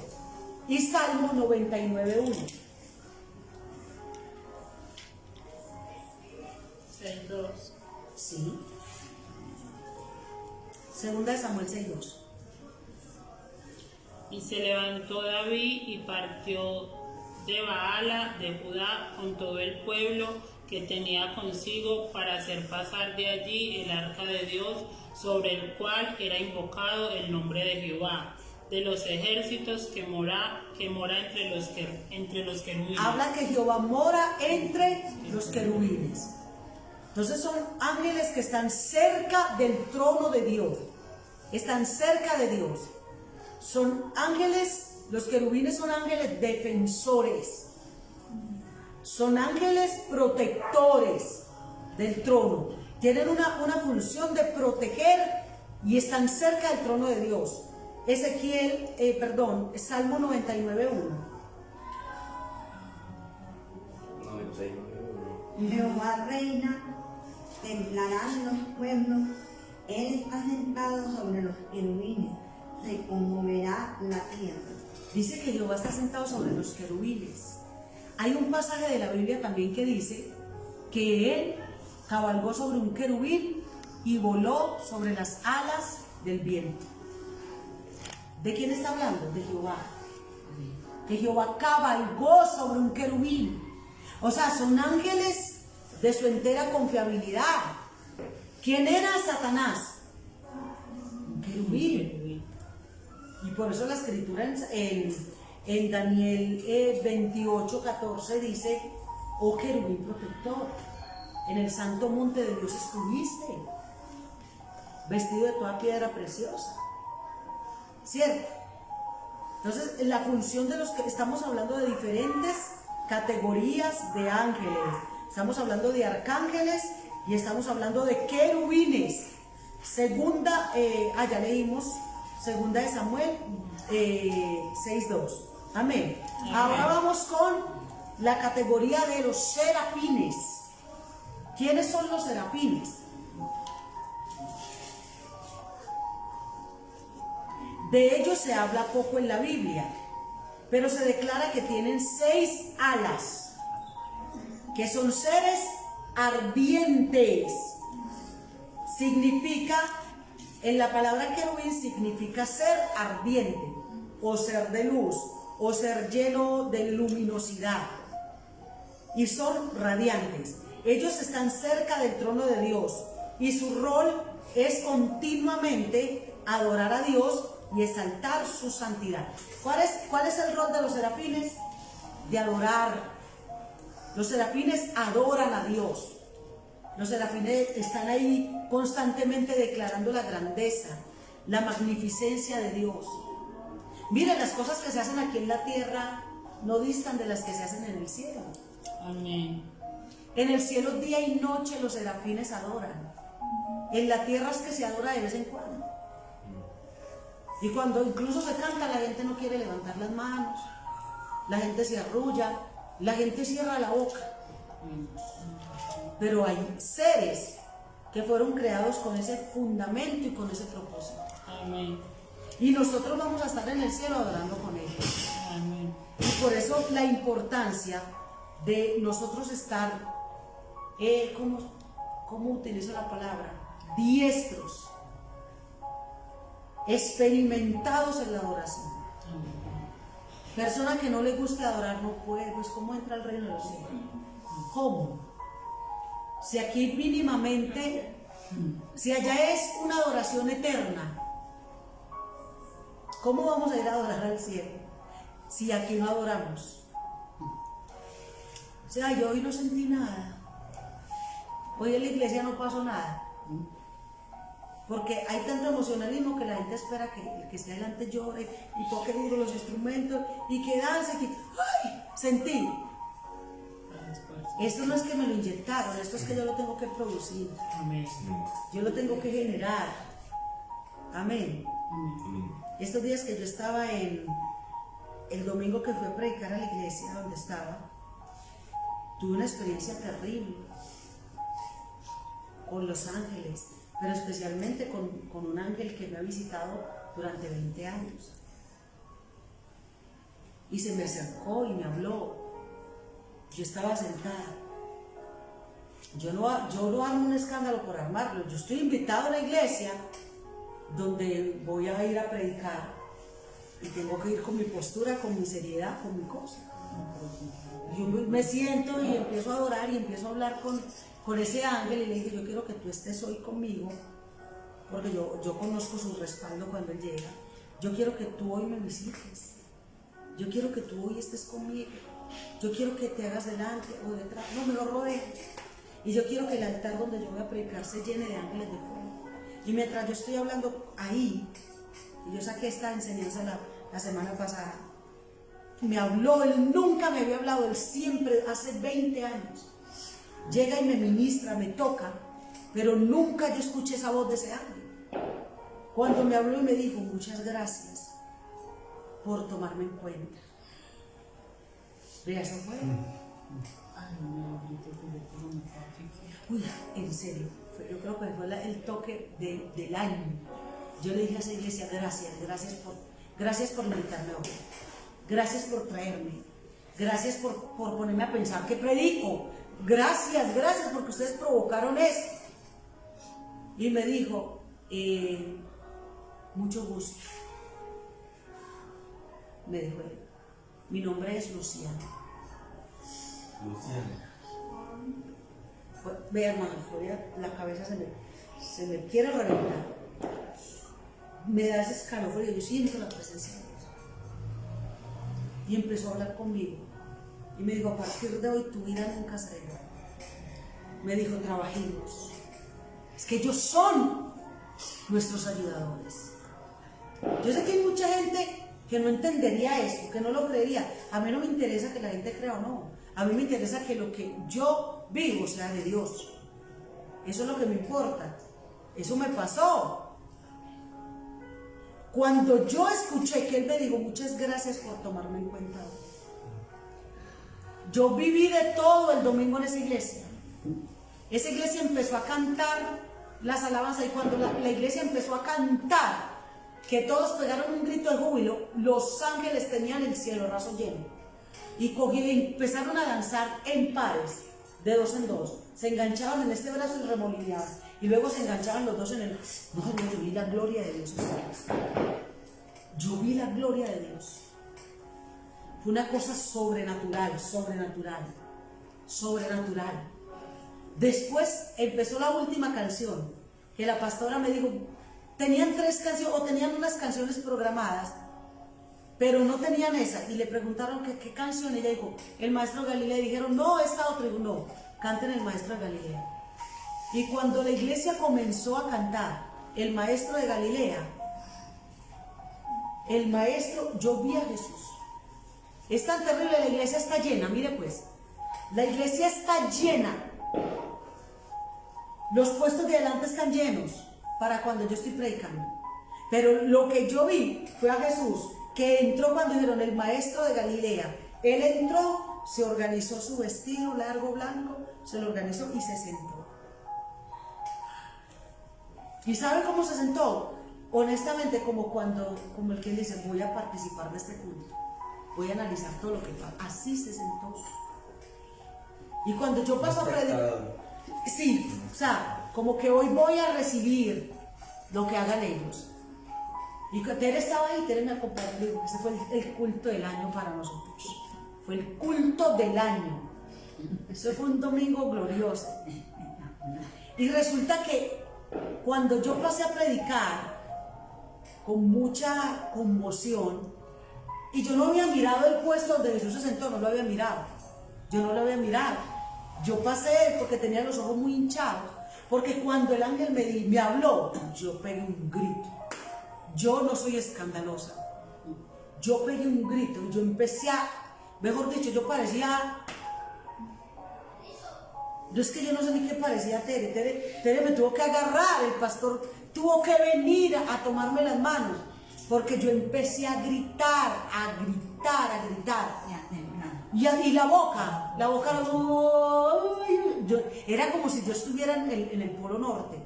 y Salmo 99:1. 6:2. Sí. Segunda de Samuel 6:2. Y se levantó David y partió de Baala de Judá con todo el pueblo que tenía consigo para hacer pasar de allí el arca de Dios, sobre el cual era invocado el nombre de Jehová, de los ejércitos que mora entre los querubines. Habla que Jehová mora entre los querubines. Entonces son ángeles que están cerca del trono de Dios. Están cerca de Dios. Son ángeles, los querubines son ángeles defensores. Son ángeles protectores del trono. Tienen una función de proteger y están cerca del trono de Dios. Salmo 99:1. 96. Jehová reina, temblarán los pueblos, él está sentado sobre los querubines, se conmoverá la tierra. Dice que Jehová está sentado sobre los querubines. Hay un pasaje de la Biblia también que dice que él cabalgó sobre un querubín y voló sobre las alas del viento. ¿De quién está hablando? De Jehová. Que Jehová cabalgó sobre un querubín. O sea, son ángeles de su entera confiabilidad. ¿Quién era Satanás? Un querubín. Y por eso la escritura en Daniel 28:14 dice: oh querubín protector, en el santo monte de Dios estuviste, vestido de toda piedra preciosa. ¿Cierto? Entonces, la función de los que estamos hablando de diferentes categorías de ángeles. Estamos hablando de arcángeles y estamos hablando de querubines. Ya leímos, segunda de Samuel 6:2. Amén. Ahora vamos con la categoría de los serafines. ¿Quiénes son los serafines? De ellos se habla poco en la Biblia, pero se declara que tienen 6 alas, que son seres ardientes. Significa, en la palabra querubín significa ser ardiente, o ser de luz, o ser lleno de luminosidad. Y son radiantes. Ellos están cerca del trono de Dios y su rol es continuamente adorar a Dios y exaltar su santidad. ¿Cuál es el rol de los serafines? De adorar. Los serafines adoran a Dios. Los serafines están ahí constantemente declarando la grandeza, la magnificencia de Dios. Miren, las cosas que se hacen aquí en la tierra no distan de las que se hacen en el cielo. Amén. En el cielo día y noche los serafines adoran. En la tierra es que se adora de vez en cuando. Y cuando incluso se canta, la gente no quiere levantar las manos, la gente se arrulla, la gente cierra la boca. Pero hay seres que fueron creados con ese fundamento y con ese propósito. Amén. Y nosotros vamos a estar en el cielo adorando con ellos. Amén. Y por eso la importancia de nosotros estar, ¿cómo utilizo la palabra? Diestros, experimentados en la adoración. Persona que no le guste adorar no puede, pues ¿cómo entra al reino de los cielos? ¿Cómo? Si aquí mínimamente, si allá es una adoración eterna, ¿cómo vamos a ir a adorar al cielo si aquí no adoramos? O sea, yo hoy no sentí nada. Hoy en la iglesia no pasó nada. Porque hay tanto emocionalismo que la gente espera que el que esté delante llore y toque duro los instrumentos y que dance, que ¡ay! Sentí. Esto no es que me lo inyectaron, esto es que yo lo tengo que producir. Amén. Yo lo tengo que generar. Amén. Amén. Estos días que yo estaba el domingo que fui a predicar a la iglesia donde estaba, tuve una experiencia terrible con los ángeles, pero especialmente con un ángel que me ha visitado durante 20 años. Y se me acercó y me habló. Yo estaba sentada. Yo no armo un escándalo por armarlo. Yo estoy invitado a una iglesia donde voy a ir a predicar y tengo que ir con mi postura, con mi seriedad, con mi cosa. Yo me siento y empiezo a adorar y empiezo a hablar con ese ángel y le dije: yo quiero que tú estés hoy conmigo, porque yo conozco su respaldo cuando él llega. Yo quiero que tú hoy me visites. Yo quiero que tú hoy estés conmigo. Yo quiero que te hagas delante o detrás, no, me lo rodee. Y yo quiero que el altar donde yo voy a predicar se llene de ángeles de fuego. Y mientras yo estoy hablando ahí, y yo saqué esta enseñanza la semana pasada, me habló, él nunca me había hablado, él siempre, hace 20 años, llega y me ministra, me toca, pero nunca yo escuché esa voz de ese ángel. Cuando me habló y me dijo, muchas gracias por tomarme en cuenta. Vea, eso fue. Ay, no, yo te juro por un papi. Uy, en serio, yo creo que fue el toque del año. Yo le dije a esa iglesia, gracias por invitarme hoy. Gracias por traerme. Gracias por ponerme a pensar que predico. Gracias porque ustedes provocaron esto. Y me dijo, mucho gusto. Me dijo él, mi nombre es Luciana. Vea, hermano, Floria, la cabeza se me quiere reventar. Me da ese escalofrío, yo siento la presencia de Dios. Y empezó a hablar conmigo. Y me dijo, a partir de hoy tu vida nunca será igual. Me dijo, trabajemos. Es que ellos son nuestros ayudadores. Yo sé que hay mucha gente que no entendería esto, que no lo creería. A mí no me interesa que la gente crea o no. A mí me interesa que lo que yo vivo sea de Dios. Eso es lo que me importa. Eso me pasó. Cuando yo escuché que él me dijo, muchas gracias por tomarme en cuenta. Yo viví de todo el domingo en esa iglesia. Esa iglesia empezó a cantar las alabanzas y cuando la iglesia empezó a cantar, que todos pegaron un grito de júbilo, los ángeles tenían el cielo raso lleno. Y empezaron a danzar en pares, de dos en dos. Se enganchaban en este brazo y remolineaban. Y luego se enganchaban los dos en el... No, yo vi la gloria de Dios. Yo vi la gloria de Dios. Fue una cosa sobrenatural. Después empezó la última canción, que la pastora me dijo, tenían 3 canciones, o tenían unas canciones programadas, pero no tenían esa. Y le preguntaron qué canción. Ella dijo, el maestro de Galilea. Y dijeron, no, esta otra. Y dijo, no, canten el maestro de Galilea. Y cuando la iglesia comenzó a cantar el maestro de Galilea, yo vi a Jesús. Es tan terrible, la iglesia está llena, mire pues, la iglesia está llena. Los puestos de adelante están llenos para cuando yo estoy predicando. Pero lo que yo vi fue a Jesús, que entró cuando dijeron el maestro de Galilea. Él entró, se organizó su vestido largo blanco, se lo organizó y se sentó. ¿Y sabe cómo se sentó? Honestamente, como el que dice, voy a participar de este culto, voy a analizar todo lo que pasa. Así se sentó. Y cuando yo paso a predicar, sí, o sea, como que hoy voy a recibir lo que hagan ellos. Y Tere estaba ahí, Tere me acompañó. Ese fue el culto del año para nosotros. Fue el culto del año. Eso fue un domingo glorioso. Y resulta que cuando yo pasé a predicar con mucha conmoción, y yo no había mirado el puesto donde Jesús se sentó, no lo había mirado. Yo no lo había mirado. Yo pasé porque tenía los ojos muy hinchados, porque cuando el ángel me habló, yo pegué un grito. Yo no soy escandalosa. Yo pegué un grito y yo empecé mejor dicho, yo parecía... Yo es que yo no sé ni qué parecía Tere me tuvo que agarrar, el pastor tuvo que venir a tomarme las manos, porque yo empecé a gritar. Y la boca era como si yo estuviera en el Polo Norte.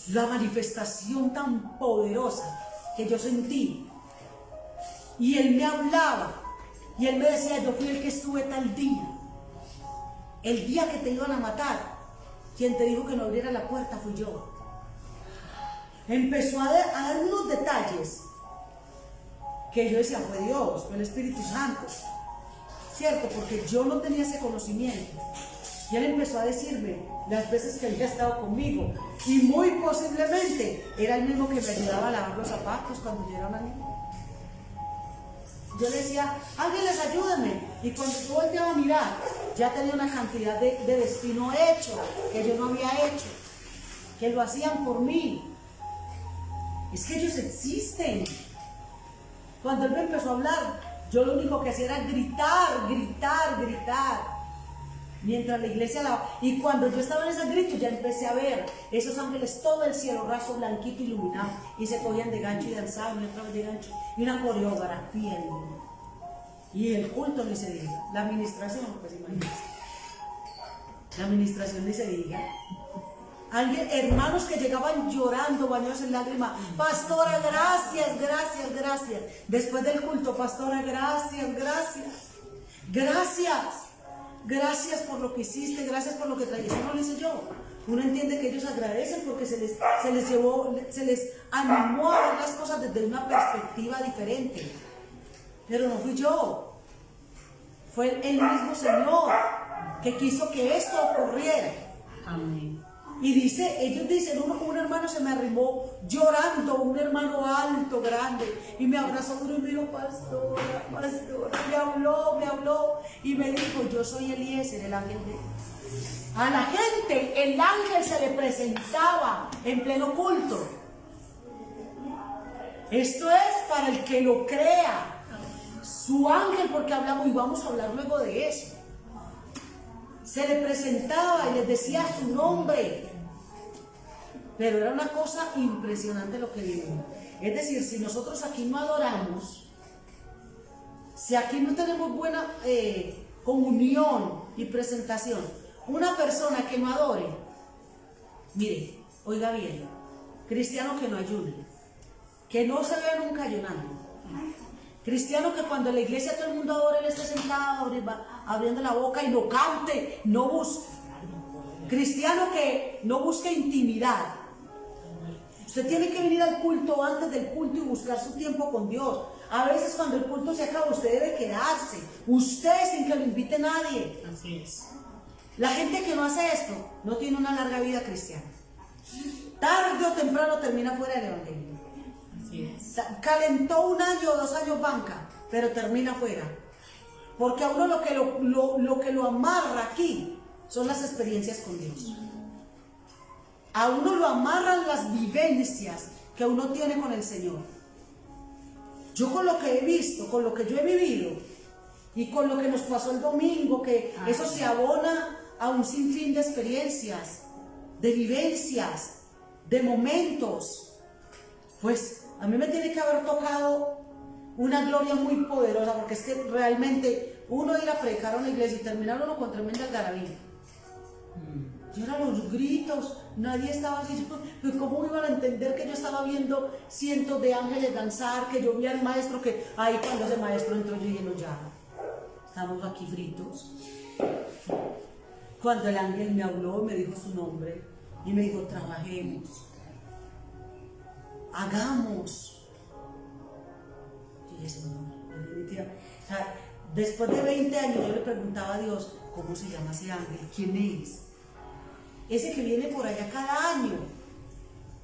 La manifestación tan poderosa que yo sentí. Y él me hablaba, y él me decía, yo fui el que estuve tal día. El día que te iban a matar, quien te dijo que no abriera la puerta fui yo. Empezó a dar unos detalles que yo decía, fue Dios, fue el Espíritu Santo, ¿cierto? Porque yo no tenía ese conocimiento. Y él empezó a decirme las veces que había estado conmigo, y muy posiblemente era el mismo que me ayudaba a lavar los zapatos cuando yo era una niña. Yo le decía, ángeles, ayúdenme. Y cuando yo volteaba a mirar, ya tenía una cantidad de destino hecho, que yo no había hecho, que lo hacían por mí. Es que ellos existen. Cuando él me empezó a hablar Yo lo único que hacía era gritar, gritar, gritar. Mientras la iglesia alababa. Y cuando yo estaba en ese grito, ya empecé a ver esos ángeles, todo el cielo raso, blanquito, iluminado. Y se cogían de gancho y danzaban, y otra vez de gancho. Y una coreografía. Y el culto ni se diga. La administración, pues imagínense. La administración ni se diga. Alguien, hermanos que llegaban llorando, bañados en lágrimas. Pastora, gracias, gracias, gracias. Después del culto, pastora, gracias, gracias. Gracias. Gracias por lo que hiciste, gracias por lo que trajiste. Eso no lo hice yo. Uno entiende que ellos agradecen porque se les animó a ver las cosas desde una perspectiva diferente. Pero no fui yo. Fue el mismo Señor que quiso que esto ocurriera. Amén. Y dice, ellos dicen, un hermano se me arrimó llorando, un hermano alto, grande, y me abrazó y me dijo, pastora, pastora, me habló, y me dijo, yo soy Eliezer, el ángel de... A la gente, el ángel se le presentaba en pleno culto. Esto es para el que lo crea, su ángel, porque hablamos, y vamos a hablar luego de eso. Se le presentaba y les decía su nombre. Pero era una cosa impresionante lo que vimos. Es decir, si nosotros aquí no adoramos, si aquí no tenemos buena comunión y presentación, una persona que no adore, mire, oiga bien, cristiano que no ayune, que no se vea nunca ayunando, cristiano que cuando en la iglesia todo el mundo adore, él esté sentado, abriendo la boca y no cante, no busque. Cristiano que no busque intimidad. Usted tiene que venir al culto antes del culto y buscar su tiempo con Dios. A veces cuando el culto se acaba, usted debe quedarse. Usted sin que lo invite nadie. Así es. La gente que no hace esto no tiene una larga vida cristiana. Tarde o temprano termina fuera del evangelio. Así es. Calentó 1 año o 2 años banca, pero termina fuera. Porque a uno lo que lo amarra aquí son las experiencias con Dios. A uno lo amarran las vivencias que uno tiene con el Señor. Yo con lo que he visto, con lo que yo he vivido y con lo que nos pasó el domingo, que eso se abona a un sinfín de experiencias, de vivencias, de momentos. Pues a mí me tiene que haber tocado una gloria muy poderosa, porque es que realmente uno ir a predicar a una iglesia y terminar uno con tremenda algarabía. Y ahora los gritos, nadie estaba así, ¿cómo iban a entender que yo estaba viendo cientos de ángeles danzar, que yo vi al maestro, que ahí cuando ese maestro entró yo dije, no, ya, estamos aquí fritos? Cuando el ángel me habló, me dijo su nombre y me dijo, trabajemos, hagamos. Y dije, Señor, definitivamente. O sea, después de 20 años yo le preguntaba a Dios, ¿cómo se llama ese ángel? ¿Quién es? Ese que viene por allá cada año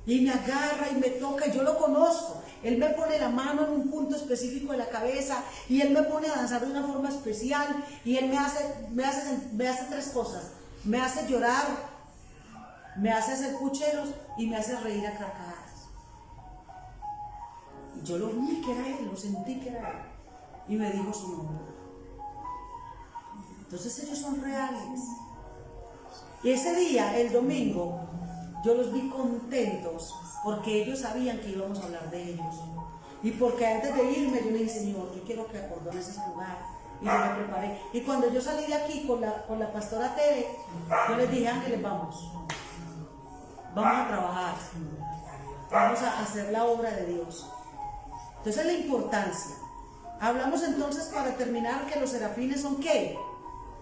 y me agarra y me toca, y yo lo conozco. Él me pone la mano en un punto específico de la cabeza y él me pone a danzar de una forma especial, y él me hace 3 cosas: me hace llorar, me hace hacer pucheros y me hace reír a carcajadas. Y yo lo vi que era él, lo sentí que era él, y me dijo su nombre. Entonces ellos son reales. Y ese día, el domingo, yo los vi contentos porque ellos sabían que íbamos a hablar de ellos. Y porque antes de irme yo le dije, Señor, yo quiero que acordones ese lugar. Y yo me preparé. Y cuando yo salí de aquí con la pastora Tere, yo les dije, ángeles, vamos a trabajar. Vamos a hacer la obra de Dios. Entonces la importancia. Hablamos entonces, para terminar, que los serafines son ¿qué?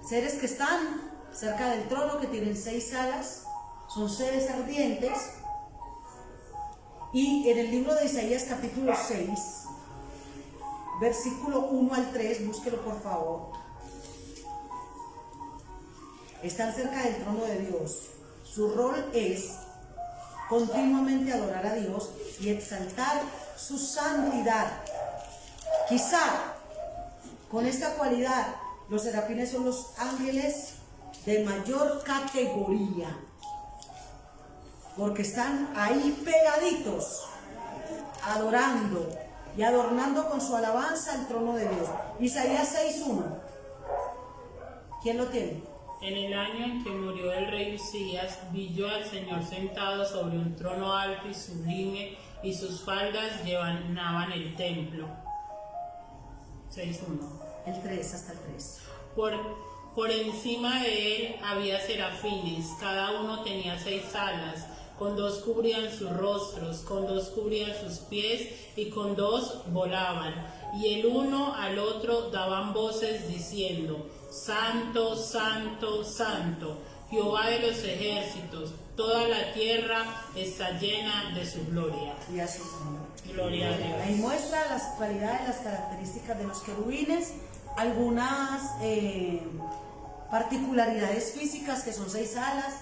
Seres que están cerca del trono, que tienen 6 alas, son seres ardientes. Y en el libro de Isaías capítulo 6, versículo 1 al 3, búsquelo por favor. Están cerca del trono de Dios. Su rol es continuamente adorar a Dios y exaltar su santidad. Quizá con esta cualidad los serafines son los ángeles de mayor categoría, porque están ahí pegaditos, adorando, y adornando con su alabanza el trono de Dios. Isaías 6:1. ¿Quién lo tiene? En el año en que murió el rey Usías, vi yo al Señor sentado sobre un trono alto y sublime, y sus faldas llenaban el templo. 6:1. El 3, hasta el 3. Por encima de él había serafines, cada uno tenía 6 alas, con 2 cubrían sus rostros, con 2 cubrían sus pies, y con 2 volaban. Y el uno al otro daban voces diciendo: Santo, Santo, Santo, Jehová de los ejércitos, toda la tierra está llena de su gloria. Y a su nombre. Gloria a Dios. Ahí muestra las cualidades, las características de los querubines, algunas particularidades físicas, que son 6 alas,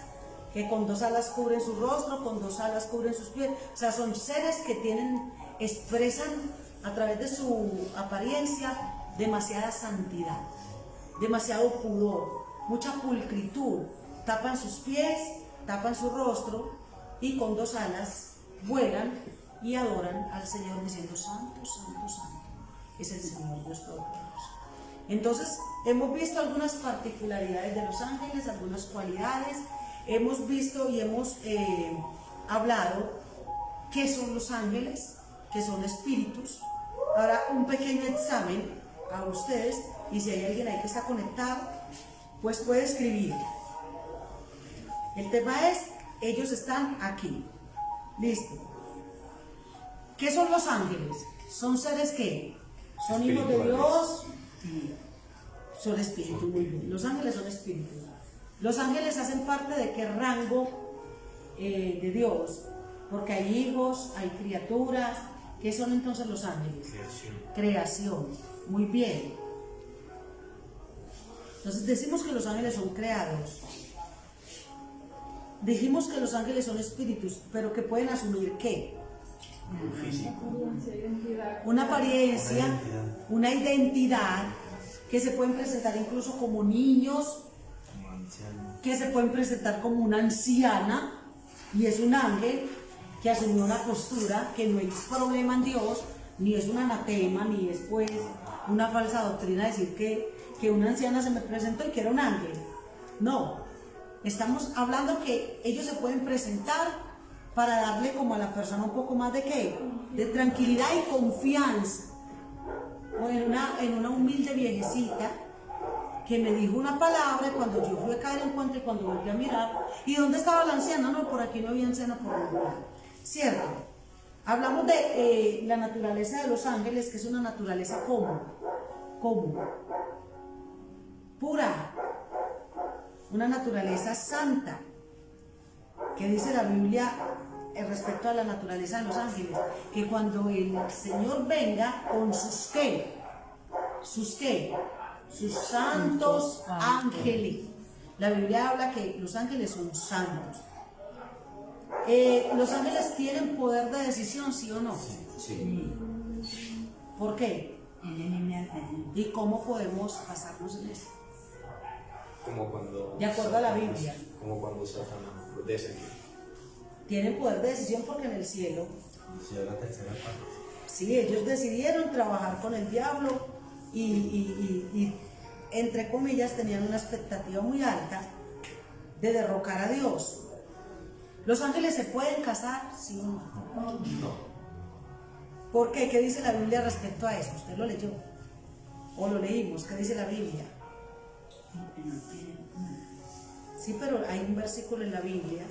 que con 2 alas cubren su rostro, con 2 alas cubren sus pies. O sea, son seres que expresan a través de su apariencia demasiada santidad, demasiado pudor, mucha pulcritud. Tapan sus pies, tapan su rostro, y con 2 alas vuelan y adoran al Señor diciendo: Santo, Santo, Santo es el Señor Dios Todopoderoso. Entonces, hemos visto algunas particularidades de los ángeles, algunas cualidades. Hemos visto y hemos hablado qué son los ángeles, que son espíritus. Ahora, un pequeño examen a ustedes, y si hay alguien ahí que está conectado, pues puede escribir. El tema es: ellos están aquí. Listo. ¿Qué son los ángeles? Son seres que son hijos de Dios y son espíritus. Muy bien. Los ángeles son espíritus. Los ángeles hacen parte de qué rango de Dios, porque hay hijos, hay criaturas. ¿Qué son entonces los ángeles? Creación. Muy bien. Entonces decimos que los ángeles son creados. Dijimos que los ángeles son espíritus, pero que pueden asumir ¿qué? Una apariencia, una identidad, que se pueden presentar incluso como niños, que se pueden presentar como una anciana, y es un ángel que asumió una postura, que no hay problema en Dios, ni es un anatema, ni es pues una falsa doctrina decir que una anciana se me presentó y que era un ángel. No, estamos hablando que ellos se pueden presentar para darle como a la persona un poco más de ¿qué? De tranquilidad y confianza. O en una humilde viejecita que me dijo una palabra, y cuando yo fui a caer en cuenta y cuando volví a mirar, ¿y dónde estaba la anciana? No, por aquí no había anciana por ningún lado. ¿Cierto? Hablamos de la naturaleza de los ángeles, que es una naturaleza ¿cómo? Pura. Una naturaleza santa. ¿Qué dice la Biblia respecto a la naturaleza de los ángeles? Que cuando el Señor venga con sus ¿qué? ¿Sus qué? Sus santos ángeles. La Biblia habla que los ángeles son santos. ¿Los ángeles tienen poder de decisión, sí o no? Sí. ¿Por qué? ¿Y cómo podemos basarnos en eso? Como cuando... De acuerdo a la Biblia. Como cuando Satanás descendió. Tienen poder de decisión porque en el cielo, Sí, la tercera parte. sí, ellos decidieron trabajar con el diablo y entre comillas tenían una expectativa muy alta de derrocar a Dios. ¿Los ángeles se pueden casar? Sí o no. No. ¿Por qué? ¿Qué dice la Biblia respecto a eso? ¿Usted lo leyó? ¿O lo leímos? ¿Qué dice la Biblia? Sí, pero hay un versículo en la Biblia,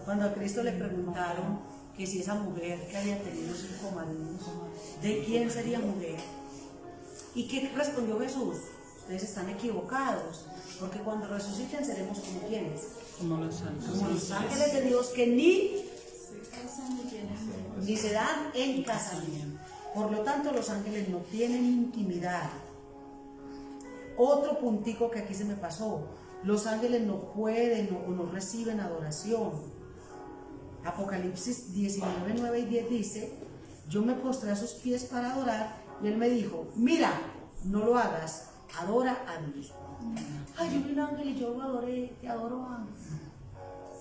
cuando a Cristo le preguntaron que si esa mujer que había tenido 5 maridos, ¿de quién sería mujer? ¿Y qué respondió Jesús? Ustedes están equivocados, porque cuando resuciten seremos como quienes, Como los santos. como los ángeles de Dios, que ni se dan en casamiento. Por lo tanto, los ángeles no tienen intimidad. Otro puntico que aquí se me pasó: los ángeles no pueden o no reciben adoración. Apocalipsis 19, 9 y 10 dice: yo me postré a sus pies para adorar, y él me dijo: mira, no lo hagas, adora a Dios. Ay, yo vi un ángel y yo lo adoré, te adoro, ángel.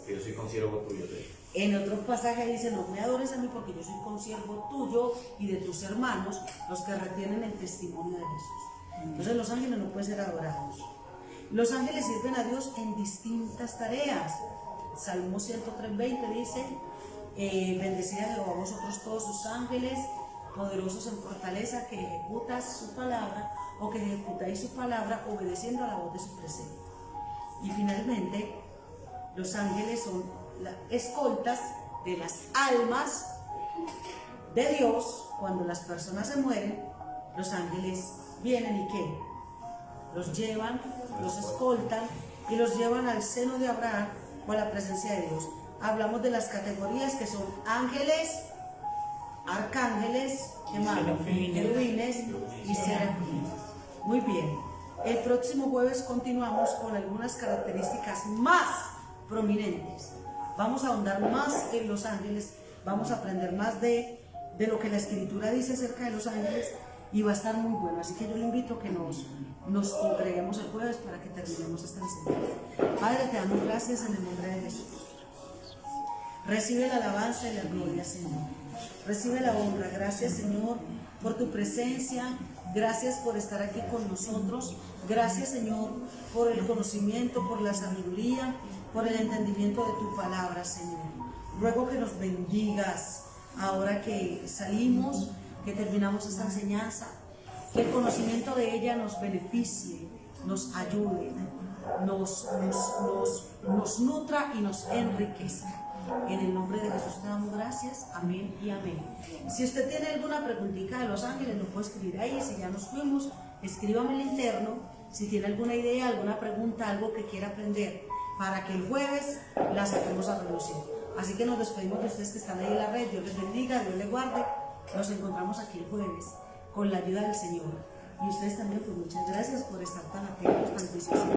Que yo soy consiervo tuyo, En otro pasaje dice, no me adores a mí porque yo soy consiervo tuyo y de tus hermanos, los que retienen el testimonio de Jesús. Entonces los ángeles no pueden ser adorados. Los ángeles sirven a Dios en distintas tareas. Salmo 103:20 dice, bendecid a Jehová vosotros todos sus ángeles, poderosos en fortaleza, que ejecutas su palabra o que ejecutáis su palabra obedeciendo a la voz de su presencia. Y finalmente, los ángeles son las escoltas de las almas de Dios. Cuando las personas se mueren, los ángeles vienen y ¿qué? Los llevan, los escoltan y los llevan al seno de Abraham o a la presencia de Dios. Hablamos de las categorías que son ángeles, arcángeles, querubines y serafines. Muy bien. El próximo jueves continuamos con algunas características más prominentes. Vamos a ahondar más en los ángeles, vamos a aprender más de lo que la Escritura dice acerca de los ángeles y va a estar muy bueno. Así que yo le invito a que nos congreguemos el jueves para que terminemos esta enseñanza. Padre, te damos gracias en el nombre de Jesús. Recibe la alabanza y la gloria, Señor. Recibe la honra. Gracias, Señor, por tu presencia. Gracias por estar aquí con nosotros. Gracias, Señor, por el conocimiento, por la sabiduría, por el entendimiento de tu palabra, Señor. Ruego que nos bendigas ahora que salimos, que terminamos esta enseñanza, que el conocimiento de ella nos beneficie, nos ayude, nos nutra y nos enriquezca. En el nombre de Jesús te damos gracias, amén y amén. Si usted tiene alguna preguntita de los ángeles, lo puede escribir ahí. Si ya nos fuimos, escríbame el interno. Si tiene alguna idea, alguna pregunta, algo que quiera aprender, para que el jueves la saquemos a relucir. Así que nos despedimos de ustedes que están ahí en la red. Dios les bendiga, Dios les guarde. Nos encontramos aquí el jueves con la ayuda del Señor. Y ustedes también, pues muchas gracias por estar tan atentos, tan juiciosos.